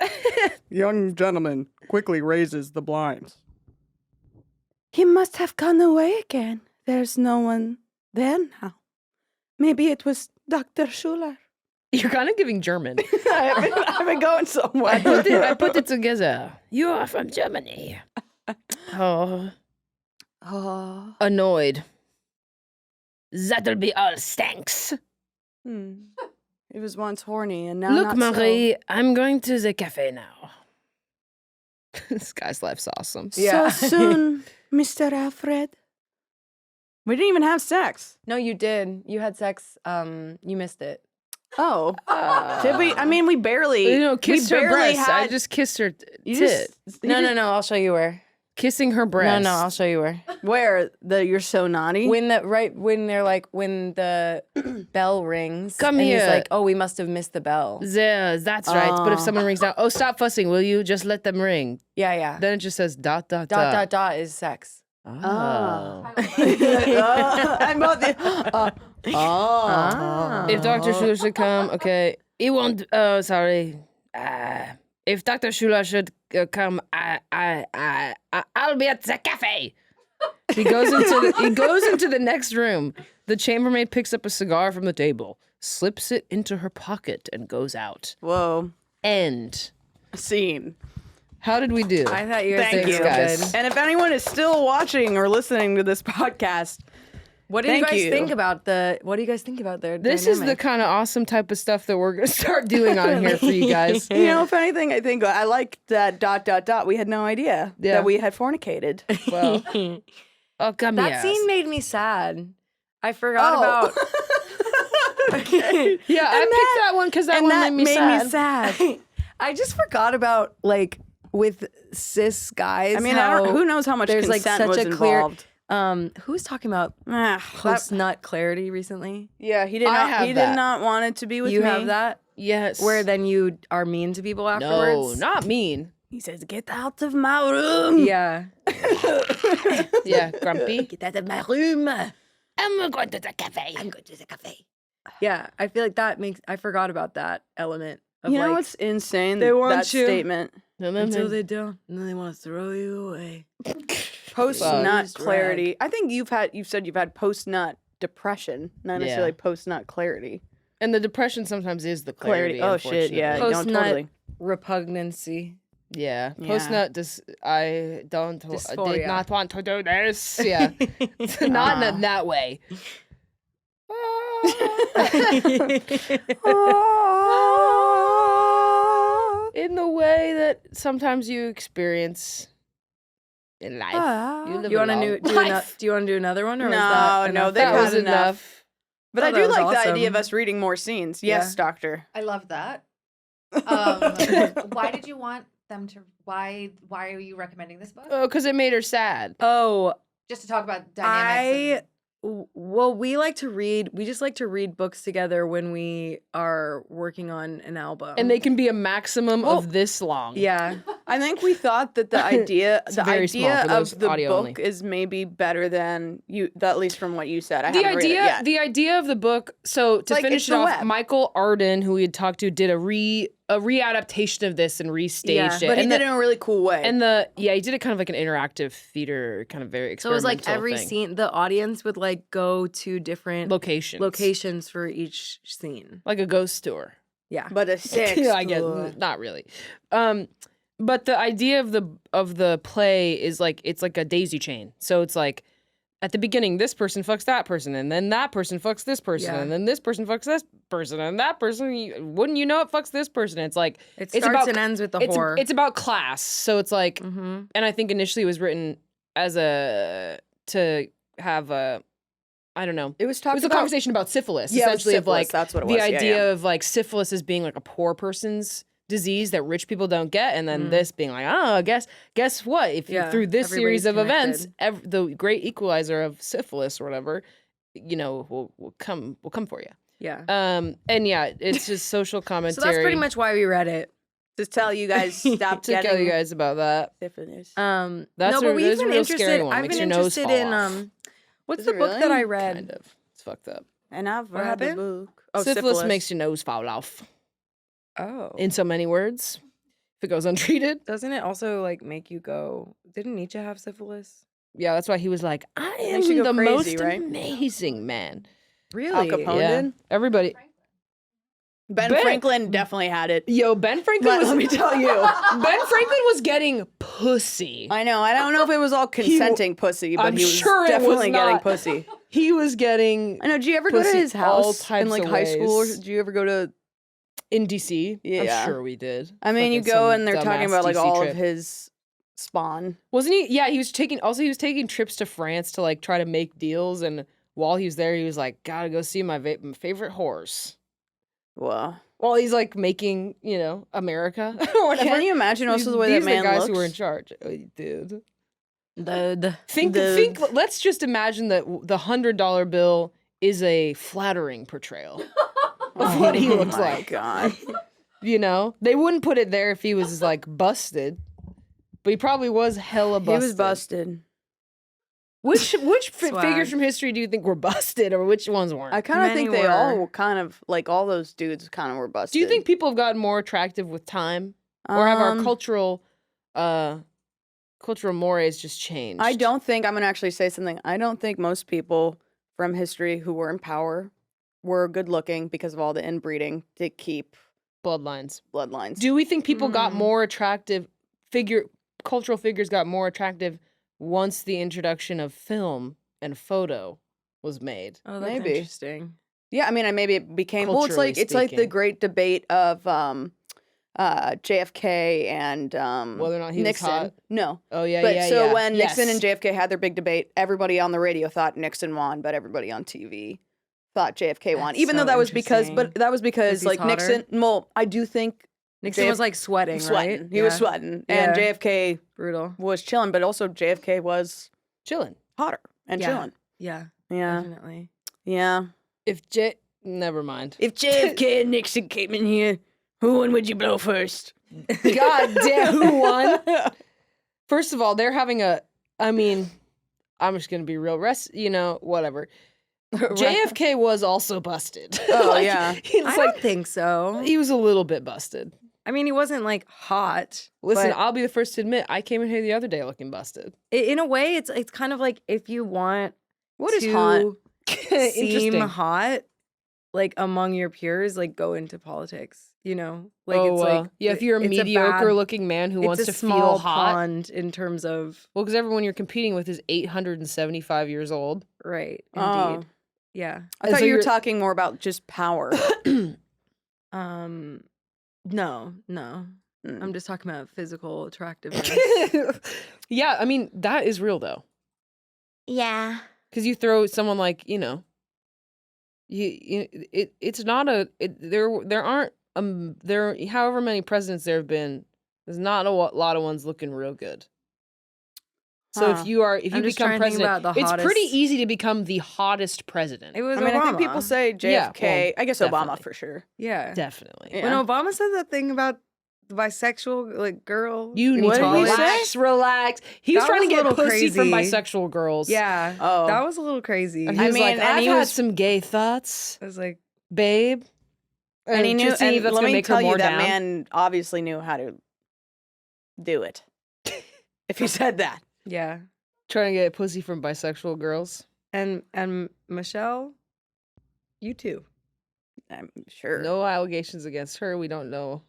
Young gentleman, quickly raises the blinds. He must have gone away again. There's no one there now. Maybe it was Dr. Schuler. You're kind of giving German. I've been going somewhere. I put it together. You are from Germany. Oh, Oh. annoyed. That'll be all, thanks. It was once horny and now Look, not Marie, I'm going to the cafe now. This guy's life's awesome. So soon, Mr. Alfred. We didn't even have sex. No, you did. You had sex. You missed it. Oh. Did we? I mean, we barely. Kiss her barely breast. I just kissed her You tit. No. I'll show you where. Kissing her breast. No, I'll show you where. Where you're so naughty. When the bell rings. Come and here. He's like, oh, we must have missed the bell. There, that's right. But if someone rings now, stop fussing, will you? Just let them ring. Yeah. Then it just says ... Dot is sex. Oh. I'm on the. If Dr. Schuler should come, okay. He won't. Oh, sorry. If Dr. Schuler should come, I'll be at the cafe. He goes into the next room. The chambermaid picks up a cigar from the table, slips it into her pocket, and goes out. Whoa. End. Scene. How did we do? I thought you were Thank saying you, guys. And if anyone is still watching or listening to this podcast, What do you Thank guys you. think about What do you guys think about their This is the dynamic? kind of awesome type of stuff that we're going to start doing on here for you guys. you know, if anything, I think I like that ... We had no idea that we had fornicated. Well, oh, come here. That scene made me sad. I forgot about. Yeah, I picked that one because that one made me sad. sad. I just forgot about with cis guys. I mean, how who knows how much there's consent such was a clear. involved. Who was talking about That- post nut clarity recently? yeah, he did I not. have He that. did not want it to be with You me. have that, Yes. where then you are mean to people No, afterwards. not mean. He says, "Get out of my room." Yeah. Yeah, grumpy. Get out of my room. I'm going to the cafe. I'm going to the cafe. Yeah, I feel like I forgot about that element of You know what's insane? they want that you. statement. until they don't, and then they want to throw you away. Post Fuck. nut Just clarity. I think you've said you've had post nut depression, not Yeah. necessarily post nut clarity. And the depression sometimes is the clarity. Oh shit! Yeah, no, Post-nut totally. repugnancy. Yeah. Yeah. Post nut. I did Dysphoria. not want to do this. Yeah. Not in that way. In the way that sometimes you experience in life. You live Do you want a to long do life. Do you want to do another one, or was No, that no, enough? they've That had was enough. But Oh, I that do was like the idea of awesome. us reading more scenes. Yes, Yeah. doctor. I love that. Why did you want them to? Why are you recommending this book? Oh, because it made her sad. Oh, Just to talk about dynamics. well, we like to read. We just like to read books together when we are working on an album. And they can be a maximum Well, of this long. yeah. I think we thought that the idea, It's the very small idea for those of the audio book only. is maybe better than you. At least from what you said. I The haven't read it idea, yet. the idea of the book. So to like, finish it's it the off, web. Michael Arden, who we had talked to, did a readaptation of this and restaged Yeah, it. but he and did it in a really cool way. he did it kind of like an interactive theater, kind of very So it was experimental like every thing. scene, the audience would go to different locations for each scene. like a ghost tour. Yeah. but a sex. Yeah, I guess tour. not really. But the idea of the play is it's like a daisy chain. So it's like at the beginning, this person fucks that person, and then that person fucks this person, Yeah. and then this person fucks this person, and that person, wouldn't you know it, fucks this person. It's like It it's starts about and ends with the it's, horror. it's about class. So it's like, Mm-hmm. and I think initially it was written as to have a, I don't know. It was It talked was a about. conversation about syphilis, Yeah, it was essentially syphilis, of that's what it the was, yeah, idea yeah. of syphilis as being a poor person's disease that rich people don't get, and then this being guess what? If Yeah, through this series of everybody's events, the great equalizer of syphilis or whatever, will come for you. Yeah. And yeah, it's just social commentary. So that's pretty much why we read it. to tell you guys stop to getting tell you guys about that. syphilis. That's no, a, but we've that's a been real interested. scary one. I've Makes been your nose interested fall in off. what's Is the it book that really? I read? Kind of. It's fucked up. And I've What read happened? the book. Oh, syphilis makes your nose fall off. Oh. In so many words. if it goes untreated. Doesn't it also like make you go? Didn't Nietzsche have syphilis? Yeah, that's why he was like, I am Makes you go the crazy, most right? amazing man. Really? Al Capone Yeah, did? everybody. Ben Ben- Franklin definitely had it. Yo, Ben Franklin was. Let me tell you. Ben Franklin was getting pussy. I know. I don't know if it was all consenting pussy, but I'm he was sure it was definitely getting not. pussy. He was getting I know. Did you ever go to Pussy his all house in types like of high school? Or ways. did you ever go to? in DC. Yeah. I'm sure we did. I mean, you Fucking go some and they're talking dumbass about like DC all trip. of his spawn. Wasn't he? Yeah, he was taking trips to France to like try to make deals, and while he was there, he was like, "Gotta go see my favorite horse." Wow. While he's like making, America or whatever. Can you imagine also the way These that man are the guys looks? who were in charge. Oh, dude. The Think. Let's just imagine that the $100 bill is a flattering portrayal of what he looks my like. God. They wouldn't put it there if he was like busted, but he probably was hella He busted. was busted. Which Swag. figures from history do you think were busted, or which ones weren't? I kind of Many think they all were. were kind of like all those dudes kind of were busted. Do you think people have gotten more attractive with time, or have our cultural mores just changed? I don't think I'm gonna actually say something. I don't think most people from history who were in power were good looking because of all the inbreeding to keep bloodlines. bloodlines. Do we think people got more attractive? Cultural figures got more attractive once the introduction of film and photo was made. Oh, that's Maybe. interesting. Yeah, I mean, maybe it became well. It's Culturally like the speaking. great debate of JFK and Whether or not he was Nixon. hot. No, Oh yeah, but yeah, so yeah. when Nixon Yes. and JFK had their big debate, everybody on the radio thought Nixon won, but everybody on TV thought JFK won. That's Even though so that was because, interesting. but that was because he's like hotter? Nixon. Well, I do think Nixon was like sweating, sweating. right? He was Yeah. sweating, Yeah. and JFK Brutal. was chilling, but also JFK was chilling. hotter and Yeah. chilling. Yeah, Yeah, definitely. yeah. Never mind. If JFK and Nixon came in here, who one would you blow first? God damn, who won? First of all, they're having I'm just gonna be real. Whatever. JFK was also busted. Oh, yeah. It's I like don't think so. he was a little bit busted. I mean, he wasn't like hot. Listen, but I'll be the first to admit, I came in here the other day looking busted. in a way, it's kind of like if you want What is to hot? seem Interesting. hot, like among your peers, like go into politics. Like Oh, it's like if you're a it's mediocre bad- looking man who it's wants a to small feel hot. pond in terms of Well, because everyone you're competing with is 875 years old. right. Oh. Indeed. Yeah. I And thought so you were you're- talking more about just power. No. Mm. I'm just talking about physical attractiveness. Yeah, I mean that is real though. Yeah. Because you throw someone like it's not there aren't there however many presidents there have been, there's not a lot of ones looking real good. So Huh. if you I'm just become trying to think president, about the it's pretty hottest- easy to become the hottest president. It was I mean, I think people Obama. say Yeah, JFK. well, I guess Obama definitely. for sure. Yeah. Definitely. Yeah. When Obama said that thing about the bisexual like girl, You need What to did he relax, relax. He was That trying was to a get little pussy from crazy. bisexual girls. Yeah. Oh. That was a little crazy. And he I was mean, like, and I've he had was- some gay thoughts, I was like, babe. And he knew, to see if and that's let gonna me make her tell you, more that down. man obviously knew how to do it. If he said that. yeah. Trying to get pussy from bisexual girls. And Michelle, you too. I'm sure. No allegations against her. We don't know.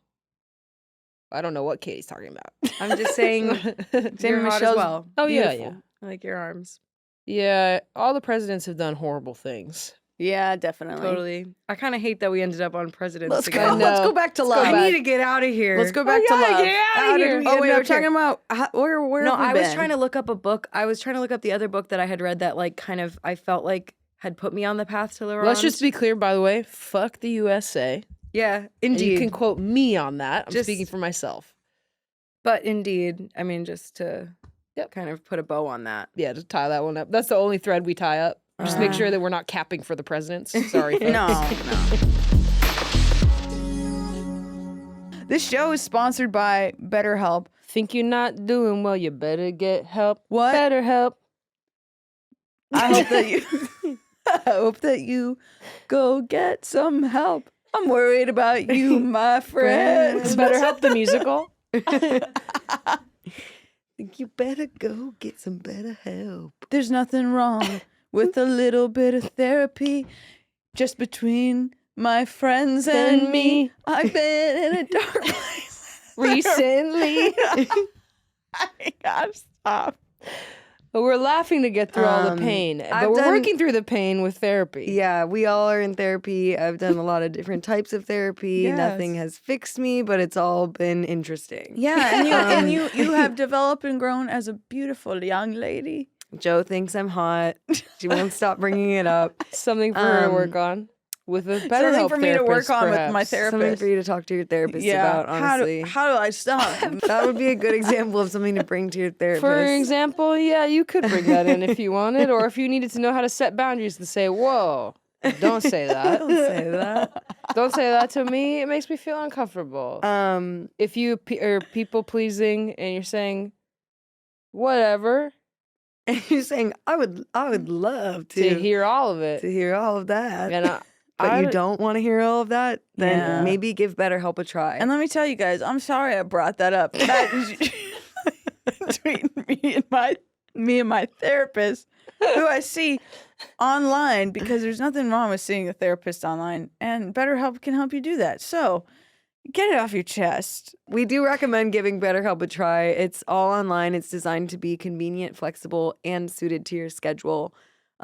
I don't know what Katie's talking about. I'm just saying Same you're hot as Michelle's well. Oh, yeah, beautiful. I like your arms. Yeah, all the presidents have done horrible things. Yeah, definitely. Totally. I kind of hate that we ended up on presidents. Let's again. go. Let's go back to love. I need to get out of here. Let's go back to love. get outta here. Oh wait, we're Okay. talking about where No, have we I was been? trying to look up a book. I was trying to look up the other book that I had read that like kind of I felt like had put me on the path to Laurent. Let's just be clear, by the way. Fuck the USA. yeah, And indeed. you can quote me on that. I'm Just- speaking for myself. But indeed, I mean, just to Yep. kind of put a bow on that. Yeah, just tie that one up. That's the only thread we tie up. Just make sure that we're not capping for the presidents. Sorry, folks. No. This show is sponsored by BetterHelp. Think you're not doing well, you better get help. What? Better help. I hope that you go get some help. I'm worried about you, my friend. Better help the musical. Think you better go get some better help. There's nothing wrong with a little bit of therapy just between my friends and me. I've been in a dark place Recently. I gotta stop. But we're laughing to get through all the pain. I've But we're done- working through the pain with therapy. Yeah, we all are in therapy. I've done a lot of different types of therapy. Yes. Nothing has fixed me, but it's all been interesting. Yeah, and you have developed and grown as a beautiful young lady. Joe thinks I'm hot. She won't stop bringing it up. Something for her to work on with a better Something help for me to work therapist, on with my perhaps. therapist. Something for you to talk to your therapist Yeah, about, honestly. how do I stop? That would be a good example of something to bring to your therapist. For example, yeah, you could bring that in if you wanted, or if you needed to know how to set boundaries and say, whoa, don't say that. Don't say that. Don't say that to me. It makes me feel uncomfortable. If you are people pleasing and you're saying, whatever, And you're saying, I would love to hear all of it. to hear all of that. And but you don't want to hear all of that, then Yeah. maybe give BetterHelp a try. And let me tell you guys, I'm sorry I brought that up. That is between me and my therapist, who I see online, because there's nothing wrong with seeing a therapist online, and BetterHelp can help you do that. So get it off your chest. We do recommend giving BetterHelp a try. It's all online. It's designed to be convenient, flexible, and suited to your schedule.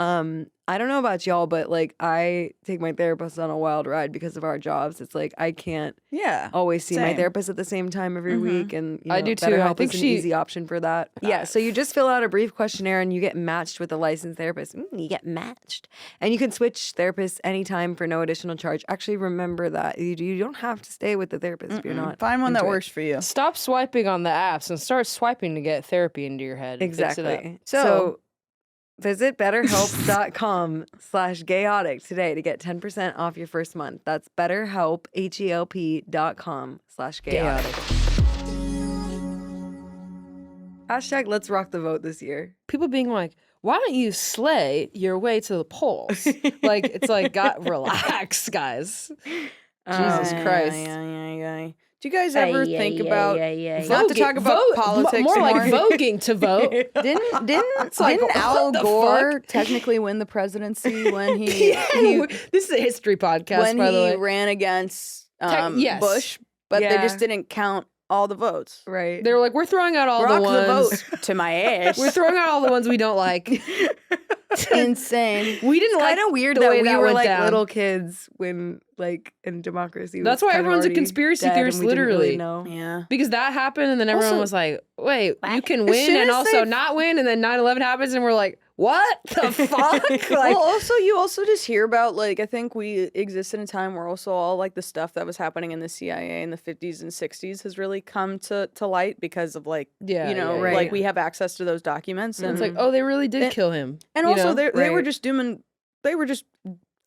I don't know about y'all, but like I take my therapist on a wild ride because of our jobs. It's like I can't Yeah. always see my Same. therapist at the same time every week, and I do too. I BetterHelp think is an easy option for that. Yeah, so you just fill out a brief questionnaire and you get matched with a licensed therapist. You get matched, and you can switch therapists anytime for no additional charge. Actually, remember that you don't have to stay with the therapist if you're not. Find one that into it. works for you. Stop swiping on the apps and start swiping to get therapy into your head. and fix it up. Exactly. So visit betterhelp.com/gayotic today to get 10% off your first month. That's betterhelp, HELP.com/gayotic. Let's rock the vote this year. People being like, why don't you slay your way to the polls? Like, it's like, relax, guys. Jesus Christ. Yeah. Do you guys ever think about not to Vogue- talk about vote- politics more like anymore? voguing to vote. Didn't Al Gore technically win the presidency when he This is a history podcast, when by the he way. ran against Yes. Bush, but Yeah. they just didn't count all the votes. Right. They were like, we're throwing out all Rock the the ones. vote to my ass. We're throwing out all the ones we don't like. Insane. We didn't like Kind of weird the that way we that were went like down. little kids when like in democracy. That's was why kind of everyone's a already conspiracy dead and theorist, we didn't really literally. know. Yeah. Because that happened, and then everyone Also- was like, wait, you can As win soon and as also they- not win, and then 9/11 happens, and we're like, what the fuck? Like, Well, also you also just hear about like I think we exist in a time where also all like the stuff that was happening in the CIA in the 50s and 60s has really come to light because of like Yeah, you know yeah, right. like we have access to those documents and and it's like, oh, they really did kill him. and you also know? they were Right. just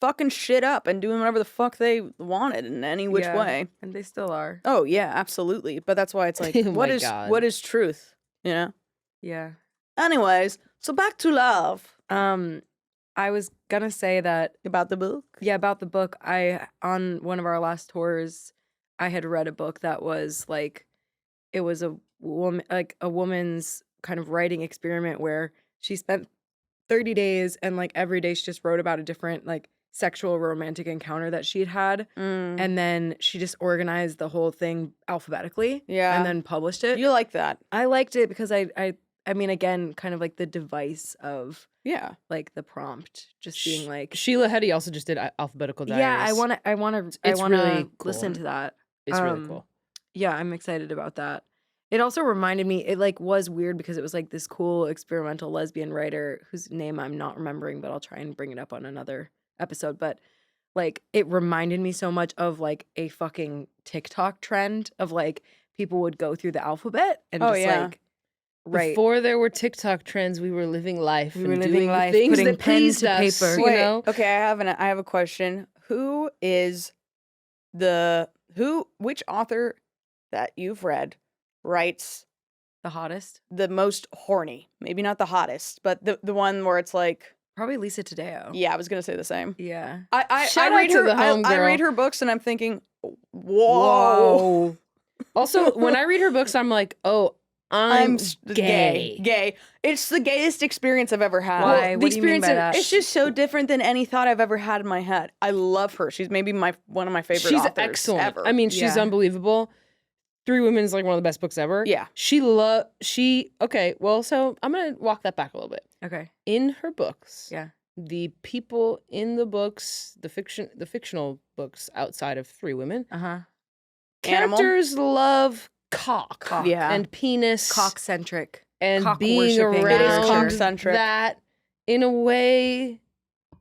fucking shit up and doing whatever the fuck they wanted in any which Yeah. way. And they still are. Oh yeah, absolutely. But that's why it's like Oh what my is God. what is truth, you know? Yeah. Anyways, so back to love. I was gonna say that About the book. yeah, about the book. On one of our last tours, I had read a book that was like it was a woman's kind of writing experiment where she spent 30 days and like every day she just wrote about a different like sexual romantic encounter that she had had, and then she just organized the whole thing alphabetically Yeah. and then published it. You like that. I liked it because I mean again kind of like the device of Yeah. like the prompt just being like Sheila Heti also just did alphabetical diaries. yeah, I want to It's really listen cool. to that. It's really cool. Yeah, I'm excited about that. It also reminded me, it like was weird because it was like this cool experimental lesbian writer whose name I'm not remembering, but I'll try and bring it up on another episode. But like it reminded me so much of like a fucking TikTok trend of like people would go through the alphabet and Oh, just yeah. like right. Before there were TikTok trends, we were living life. We and were living doing life, things putting that pen pleased to us, paper. you know? Okay, I have a question. Which author that you've read writes The hottest? the most horny? Maybe not the hottest, but the one where it's like, Probably Lisa Taddeo. yeah, I was gonna say the same. Yeah. I Shout out read to her. the I homegirl. read her books, and I'm thinking, whoa. Also, when I read her books, I'm like, oh, I'm gay. Gay. It's the gayest experience I've ever had. Why? Well, What do you mean by that? It's just so different than any thought I've ever had in my head. I love her. She's maybe one of my favorite She's authors excellent. ever. I mean, she's Yeah. unbelievable. Three Women is like one of the best books ever. Yeah. Okay, well, so I'm going to walk that back a little bit. Okay. In her books, Yeah. the people in the books, the fictional books outside of Three Women, Uh-huh. Animal? characters love cock, Yeah. and penis Cock-centric. and cock being worshipping It is around cock-centric. that in a way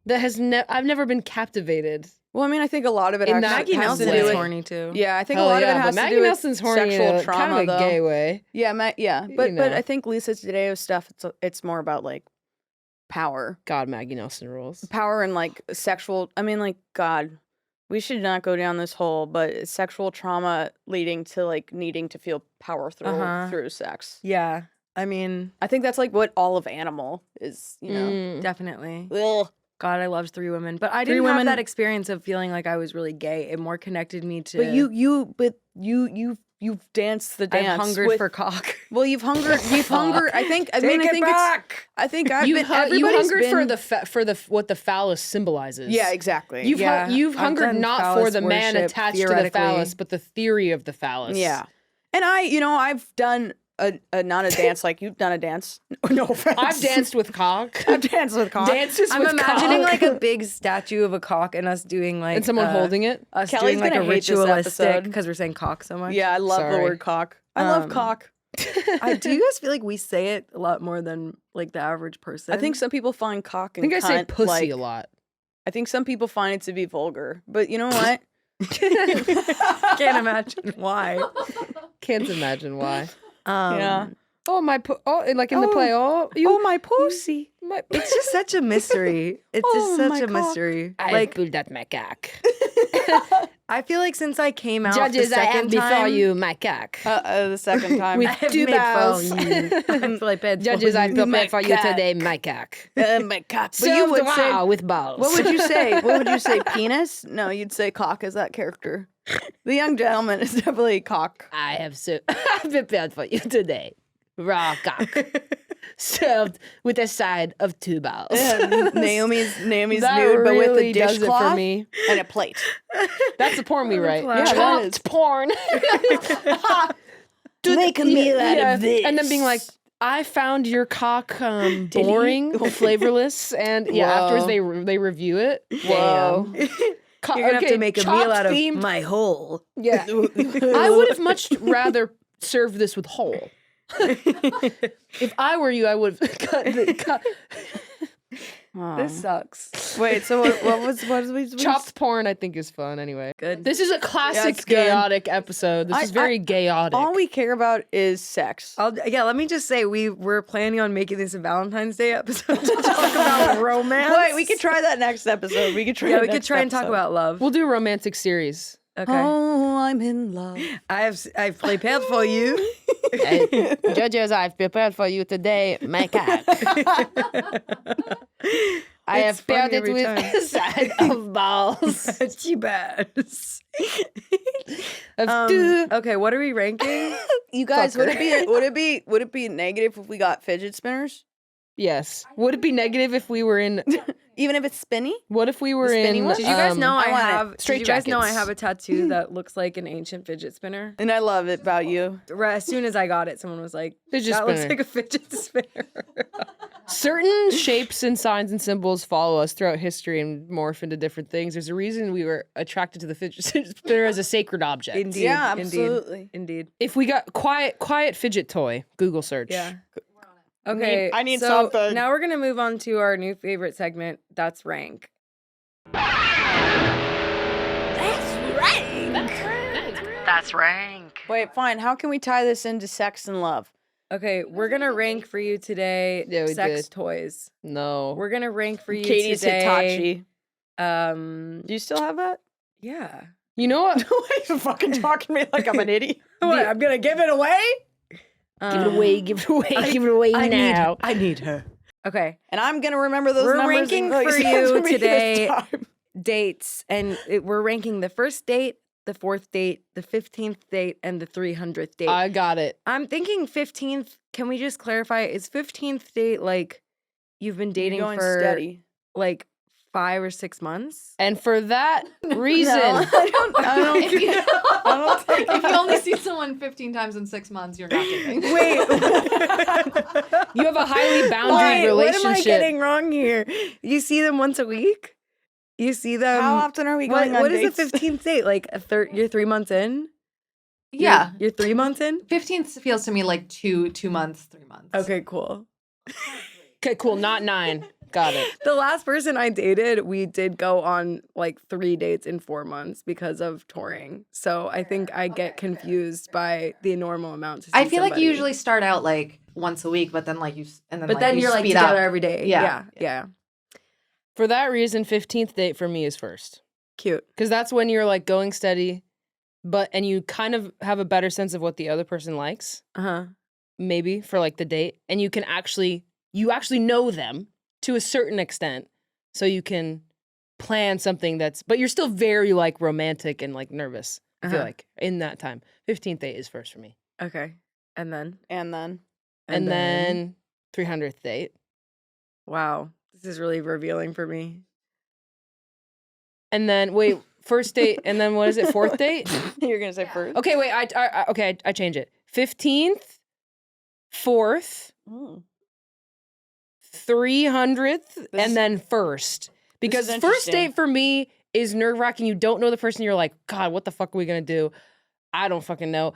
that has I've never been captivated. Well, I mean, I think a lot of it In actually Maggie has to Nelson do is with horny too. Yeah, I think Hell a lot yeah, of it but has Maggie to do Nelson's with horny sexual in a trauma, kind of a though. gay way. Yeah, but You but know. I think Lisa Tadeo stuff. It's more about like power, God, Maggie Nelson rules. power, and like sexual. I mean, like God, we should not go down this hole, but sexual trauma leading to like needing to feel power through sex. Yeah. I mean, I think that's like what all of Animal is. You know. Mm. definitely. Ugh. God, I loved Three Women. But I Three didn't have Women- that experience of feeling like I was really gay. It more connected me to But you've danced the dance. I've hungered with- for cock. Well, you've hungered. You've hungered. I think. I Take mean, I it think back. I think I've You been. you everybody's hungered for been- the what the phallus symbolizes. Yeah, exactly. You've Yeah, you've I've hungered done not for phallus the man worship, attached to the theoretically. phallus, but the theory of the phallus. Yeah. And I've done a not a dance like you've done a dance. No offense. I've danced with cock. I've danced with cock. Dances I'm with imagining cock. like a big statue of a cock and us doing like and someone holding it. us Kelly's doing like gonna a hate this ritualistic episode. because we're saying cock so much. Yeah, I love the Sorry. word cock. I love Um, cock. Do you guys feel like we say it a lot more than like the average person? I think some people find cock I and think I say cunt, pussy like, a lot. I think some people find it to be vulgar. But you know what? Can't imagine why. Can't imagine why. Yeah. Oh my! Like in the play. Oh, you. my pussy. My, It's just such a mystery. It's Oh, just my such a cock. mystery. I Like pulled out my cock. I feel like since I came out Judges, the I second have before time, you my cock. The second time. With I have two made for bows. you. I prepared Judges, for I you. prepared for you cock. today my cock. my cock. But you Served would say raw with balls. What would you say? What would you say? Penis? No, you'd say cock as that character. The young gentleman is definitely cock. I have prepared for you today raw cock, served with a side of two balls. Naomi's That nude, but with really a does it for dishcloth me. and a plate. That's the porn we write. Yeah, that Chopped is. porn. Make a meal out of this. And then being like, I found your cock boring, flavorless, and afterwards they review it. Whoa. Co- You're gonna have to make a meal chopped out of themed- my hole. Yeah, I would have much rather served this with whole. If I were you, I would have cut. This sucks. Wait, so what was we Chopped porn, I think, is fun. Anyway, Good. this is a classic it's good. Gayotic episode. This is very Gayotic. All we care about is sex. Let me just say we're planning on making this a Valentine's Day episode to talk about romance. Wait, we could try that next episode. We could try. Yeah, we could try and talk about love. We'll do a romantic series. Okay. Oh, I'm in love. I've prepared for you. Judges, I've prepared for you today my cock. I It's have paired funny it every with time. a side of balls. Too bad. Okay, what are we ranking? You guys, would it be negative if we got fidget spinners? yes. Would it be negative if we were in? Even if it's spinny? What if we were spinny in? one? Did you guys know I I want it. have? Straight Did you guys know I jackets. have a tattoo that looks like an ancient fidget spinner? And I love it about you. Right, as soon as I got it, someone was like, Fidget "That looks spinner. like a fidget spinner." Certain shapes and signs and symbols follow us throughout history and morph into different things. There's a reason we were attracted to the fidget spinner as a sacred object. Indeed. Yeah, indeed, absolutely. Indeed. If we got quiet fidget toy, Google search. Yeah. Okay. I need so something. Now we're gonna move on to our new favorite segment. That's rank. That's rank. Wait, fine. How can we tie this into sex and love? Okay, we're gonna rank for you today. Yeah, we sex did. toys. No. We're gonna rank for you Katie's today. Hitachi. Do you still have that? Yeah. You know what? Why are you fucking talking to me like I'm an idiot? What? I'm gonna give it away. Give it away. Give it away. Give it away now. I need her. Okay. And I'm gonna remember those We're numbers. ranking and for send you to me this today. time. Dates, and we're ranking the first date, the 4th date, the 15th date, and the 300th date. I got it. I'm thinking 15th. Can we just clarify? Is 15th date like you've been dating Going for steady. like 5 or 6 months? And for that reason, If you only see someone 15 times in 6 months, you're not dating. Wait, you have a highly boundaried relationship. what am I getting wrong here? You see them once a week? You see them? How often are we going on What dates? is the 15th date? Like you're 3 months in? Yeah. You're 3 months in? 15th feels to me like 2 months, 3 months. Okay, cool. Okay, cool. Not 9. Got it. The last person I dated, we did go on like 3 dates in 4 months because of touring. So I think I get confused by the normal amount. To see I feel like somebody. you usually start out like once a week, but then like you you're like speed together up. every day. Yeah. Yeah. For that reason, 15th date for me is first. Cute. Because that's when you're like going steady, and you kind of have a better sense of what the other person likes, maybe for like the date. And you actually know them to a certain extent. So you can plan something but you're still very like romantic and like nervous. I feel like in that time. 15th date is first for me. Okay. And then? And then. And then 300th date. Wow. This is really revealing for me. And then, wait, first date. And then what is it? 4th date? You're going to say first? Okay, wait. I change it. 15th, 4th, 300th, and then first. Because is first interesting. date for me is nerve-wracking. You don't know the person. You're like, God, what the fuck are we going to do? I don't fucking know.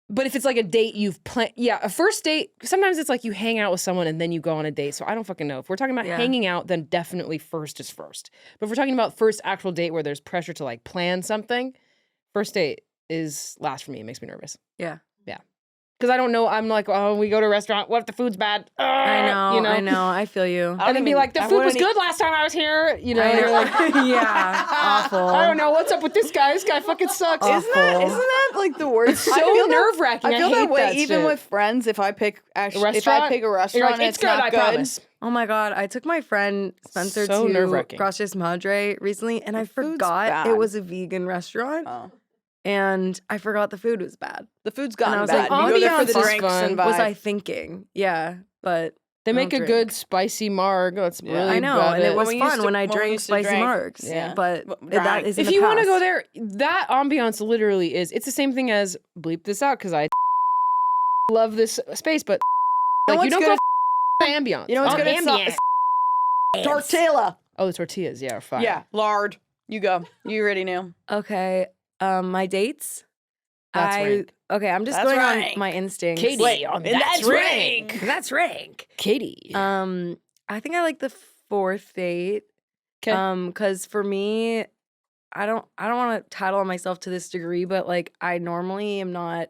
But if it's like a date you've planned, a first date, sometimes it's like you hang out with someone and then you go on a date. So I don't fucking know. If we're talking about hanging out, then definitely first is first. But if we're talking about first actual date where there's pressure to like plan something, first date is last for me. It makes me nervous. Yeah. Because I don't know. I'm like, oh, we go to a restaurant. What if the food's bad? I know. I feel you. And then be like, the food was good last time I was here. You know, you're like, yeah. Awful. I don't know what's up with this guy. This guy fucking sucks. Awful. Isn't that like the worst? So nerve-wracking. I feel hate that way that even shit. with friends. If I pick a if I restaurant, pick a you're restaurant, like, and it's it's good. not I good. promise. Oh my God. I took my friend Spencer So to nerve-wracking. Gracias Madre recently, and I food's forgot bad. it was a vegan restaurant. Oh. And I forgot the food was bad. The food's And I gotten was bad. like, you go there for ambiance the is drinks fun. and vibe. Was I thinking? Yeah, but They I make a don't good drink. spicy marg. That's Yeah. really I know, about and it was we fun used to- when I when we drank used to spicy drink. margs. Yeah. But But that drank. is in If the you want to past. go there, that ambiance literally is. It's the same thing as bleep this out because I love this space, but like you what's don't good go ambiance. You know what's good at ambiance. tortilla. Oh, the tortillas, yeah, are fine. Yeah, lard. You go. You already knew. Okay, my dates. That's rank. Okay, I'm just That's going rank. on my instincts. Katie, Wait, on and that's that's rank. rank. That's rank. Katie. I think I like the 4th date. 'Kay. Because for me, I don't want to title on myself to this degree, but like I normally am not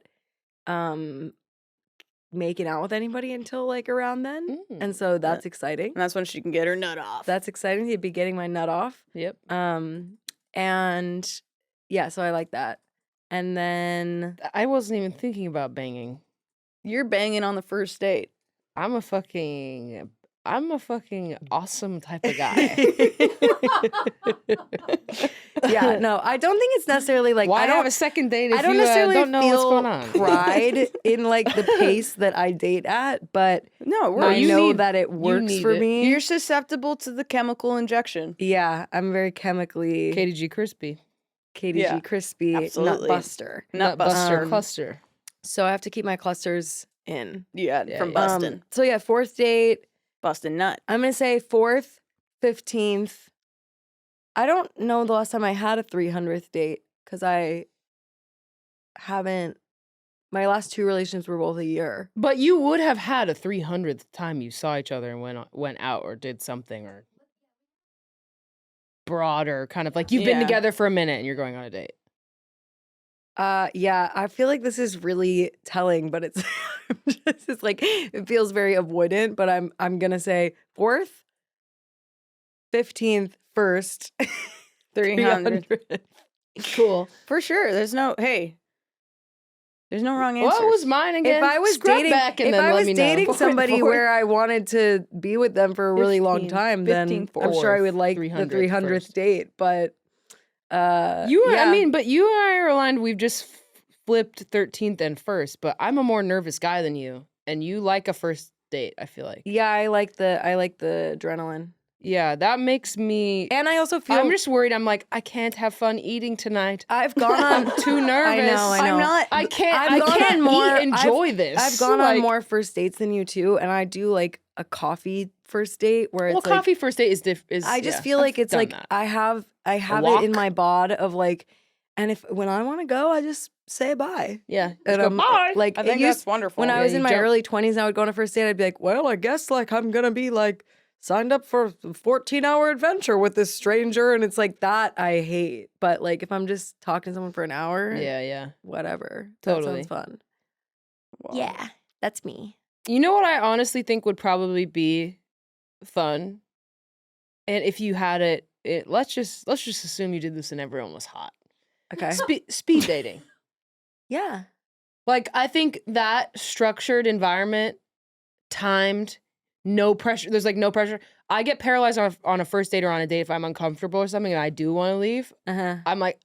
making out with anybody until like around then. And so that's exciting. And that's when she can get her nut off. That's exciting to be getting my nut off. Yep. And yeah, so I like that. And then I wasn't even thinking about banging. You're banging on the first date. I'm a fucking awesome type of guy. yeah, no, I don't think it's necessarily like Why I have don't a second date if I don't you necessarily don't know feel what's going on? pride in like the pace that I date at, but No, I you know need- that it you works need for it. me. You're susceptible to the chemical injection. Yeah, I'm very chemically Katie G. Crispy. Katie Yeah, G. Crispy, absolutely. nut buster. Nut Buster Um, cluster. So I have to keep my clusters in. Yeah, Yeah, from yeah. busting. So yeah, 4th date. Busting nut. I'm gonna say 4th, 15th. I don't know the last time I had a 300th date because I haven't. My last 2 relationships were both a year. But you would have had a 300th time you saw each other and went out or did something or broader kind of like you've been Yeah. together for a minute and you're going on a date. Yeah, I feel like this is really telling, but it's it's like it feels very avoidant. But I'm gonna say 4th, 15th, 1st, 300. 300th. Cool. For sure. There's no wrong answer. What was mine again? If I was Scrub dating, back and if then I let was me dating know. somebody where I wanted to be with them for a really long 15, time, 15, then I'm sure I would like the 300th 300th first. date. But I yeah. mean, but you and I are aligned. We've just flipped 13th and first, but I'm a more nervous guy than you, and you like a first date, I feel like. Yeah, I like the adrenaline. Yeah, that makes me. And I also feel I'm just worried. I'm like, I can't have fun eating tonight. I've gone on I'm too nervous. I know. I'm not. I can't. I've gone can't on more- enjoy this. I've gone Like, on more first dates than you too, and I do like a coffee first date where Well, it's like coffee first date is. I just yeah, feel I've like it's done like that. I have it walk? in my bod of like, and if when I want to go, I just say bye. Yeah. Just And go, I'm bye. like, I it think used- that's wonderful. when I was you in my jump- early 20s and I would go on a first date, I'd be like, well, I guess like I'm gonna be like signed up for a 14-hour adventure with this stranger, and it's like that I hate. But like if I'm just talking to someone for an hour, Yeah. whatever. Totally. That sounds fun. Wow. Yeah, that's me. You know what I honestly think would probably be fun, and if you had it, let's just assume you did this and everyone was hot. Okay. Speed dating. Yeah. Like, I think that structured environment, timed, no pressure. There's like no pressure. I get paralyzed on a first date or on a date if I'm uncomfortable or something and I do want to leave. I'm like,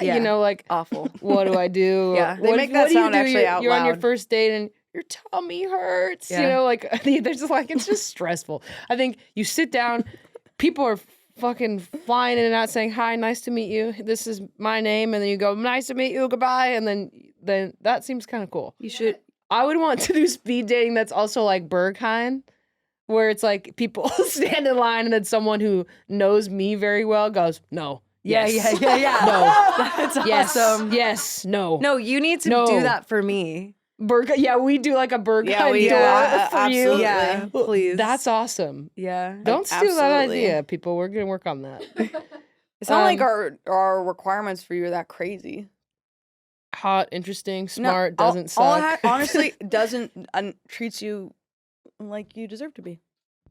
Yeah. you know, like, Awful. what do I do? Yeah. They make that what do you sound do? actually out You're on your loud. first date and your tummy hurts. You Yeah. know, like, there's just like, it's just stressful. I think you sit down, people are fucking flying in and out saying, hi, nice to meet you. This is my name. And then you go, nice to meet you, goodbye. And then that seems kind of cool. You should. I would want to do speed dating that's also like Berghain, where it's like people stand in line and then someone who knows me very well goes, no. Yeah, yes, yeah. No. That's Yes. awesome. Yes. No. No, you need to No. do that for me. Yeah, we do like a Berghain Yeah, we do. door for you. Absolutely. Yeah, please. That's awesome. Yeah. Don't steal that Absolutely. idea, people. We're going to work on that. It's not like Um, our requirements for you are that crazy. Hot, interesting, No, smart, all- doesn't all suck. honestly, doesn't treats you like you deserve to be.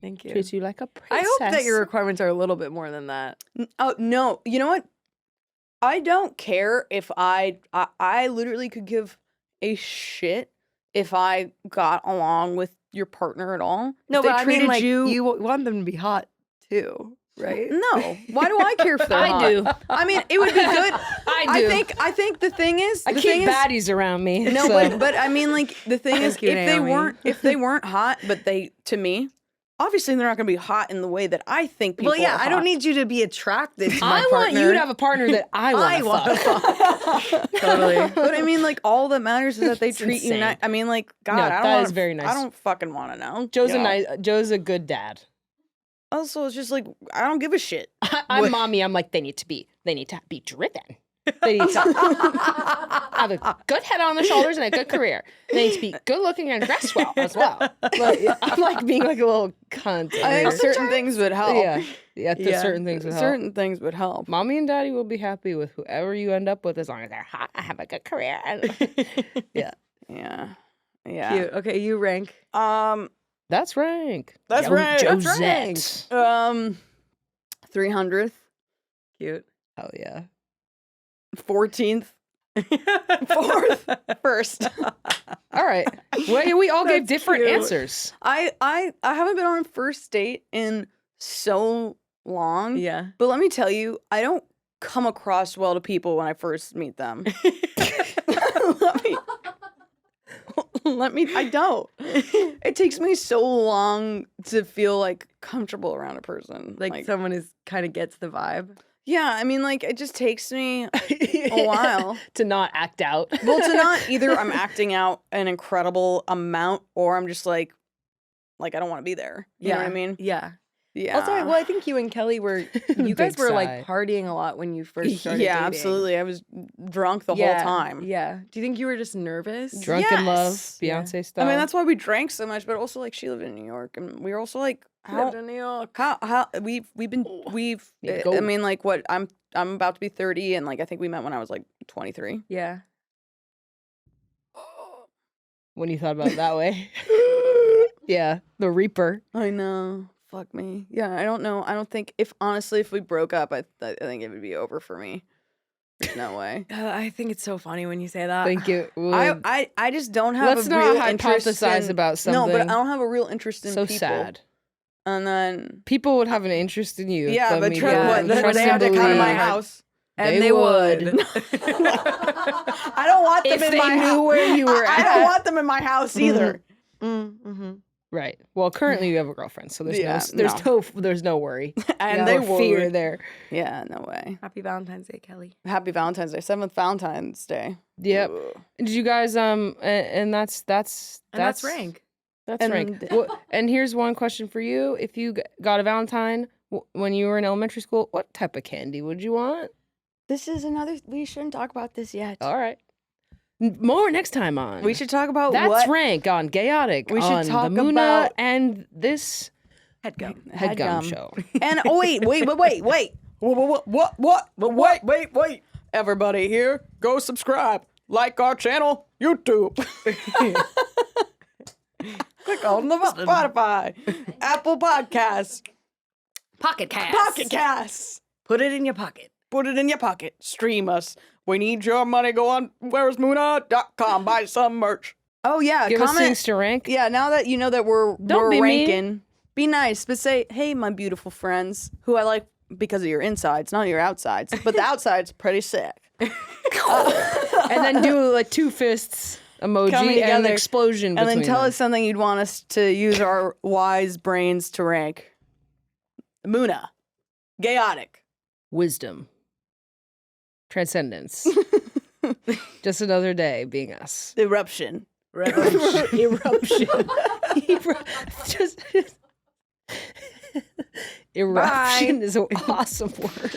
Thank you. Treats you like a I princess. hope that your requirements are a little bit more than that. Oh no! You know what? I don't care if I literally could give a shit if I got along with your partner at all. No, If they but I mean, treated like, you want them to be hot too, right? No. Why do I care if they're I hot? do. I mean, it would be good. I do. I think the thing is, I the keep thing is, baddies around me. no, so. but I mean, like the thing is, Thank you, Naomi. if they weren't hot, but they to me, obviously they're not going to be hot in the way that I think people. Well, yeah, are I don't hot. need you to be attracted to my I want partner. you to have a partner that I want to fuck. Totally. But I mean, like all that matters is that they It's treat you insane. nice. I mean, like God, No, I don't that wanna, is very nice. I don't fucking want to know. Joe's you know? Joe's a good dad. Also, it's just like I don't give a shit. I'm mommy. I'm like, they need to be driven. They need to have a good head on their shoulders and a good career. They need to be good looking and dress well as well. Like, I'm like being like a little cunt. I think over certain things would help. here. Yeah, Yeah. certain things would help. Certain things would help. Mommy and daddy will be happy with whoever you end up with as long as they're hot and have a good career. Yeah. Yeah. Cute. Okay, you rank. That's rank. That's right. That's Josette. 300th, Cute. Oh yeah. 14th, 4th, 1st. All right. Well, we all gave That's different cute. answers. I haven't been on a first date in so long. Yeah. But let me tell you, I don't come across well to people when I first meet them. I don't. It takes me so long to feel like comfortable around a person. Like someone is kind of gets the vibe. yeah, I mean, like it just takes me a while. To not act out. Well, to not either I'm acting out an incredible amount or I'm just like I don't want to be there. You know what I mean? Yeah. Yeah. Also, well, I think you and Kelly were, you guys Big were sigh. like partying a lot when you first started yeah, dating. absolutely. I was drunk the Yeah, whole time. Yeah. Do you think you were just nervous? Drunk in love, Yes. Yeah. Beyonce I style. mean, that's why we drank so much, but also like she lived in New York and we were also like Lived in New York. how we've Need to I go. mean like what I'm about to be 30 and like I think we met when I was like 23. Yeah. when you thought about it that way. Yeah, the Reaper. I know. Fuck me. Yeah, I don't know. I don't think if we broke up, I think it would be over for me. There's no way. I think it's so funny when you say that. Think it would. I just don't have Let's a not real interest hypothesize in, about No, but I something. don't have a real interest in so people. sad. And then People would have an interest in you. yeah, let but me they trust had and to come to my believe. house. And they would. I don't want them If in they my knew house. where you were I don't at. want them in my house either. Right. Well, currently you have a girlfriend, so there's Yeah, there's no worry. And or they would. fear there. Yeah, no way. Happy Valentine's Day, Kelly. Happy Valentine's Day, 7th Valentine's Day. Yep. Ugh. Did you guys and that's rank. That's And- rank. And here's one question for you: if you got a Valentine when you were in elementary school, what type of candy would you want? This is another. We shouldn't talk about this yet. All right. More next time on. We should talk about That's what rank on Gayotic. We should on talk the Muna about- and this Headgum. Headgum show. And oh wait. Wait. Everybody here, go subscribe. Like our channel, YouTube. Click on the Spotify, Apple Podcasts, Pocket Cast. Pocket Casts. Put it in your pocket. Put it in your pocket. Stream us. We need your money. Go on where'smuna.com. Buy some merch. Oh yeah, Give us comment. things to rank. Yeah, now that you know that we're Don't be mean. ranking, be nice, but say, "Hey, my beautiful friends, who I like because of your insides, not your outsides, but the outside's pretty sick." And then do like 2 fists emoji Coming and an together. explosion And then between tell them. us something you'd want us to use our wise brains to rank. Muna, Gayotic, Wisdom. Transcendence. Just another day being us. Eruption. Eruption. Just eruption is an awesome word.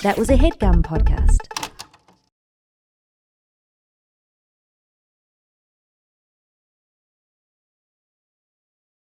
That was a Headgum podcast.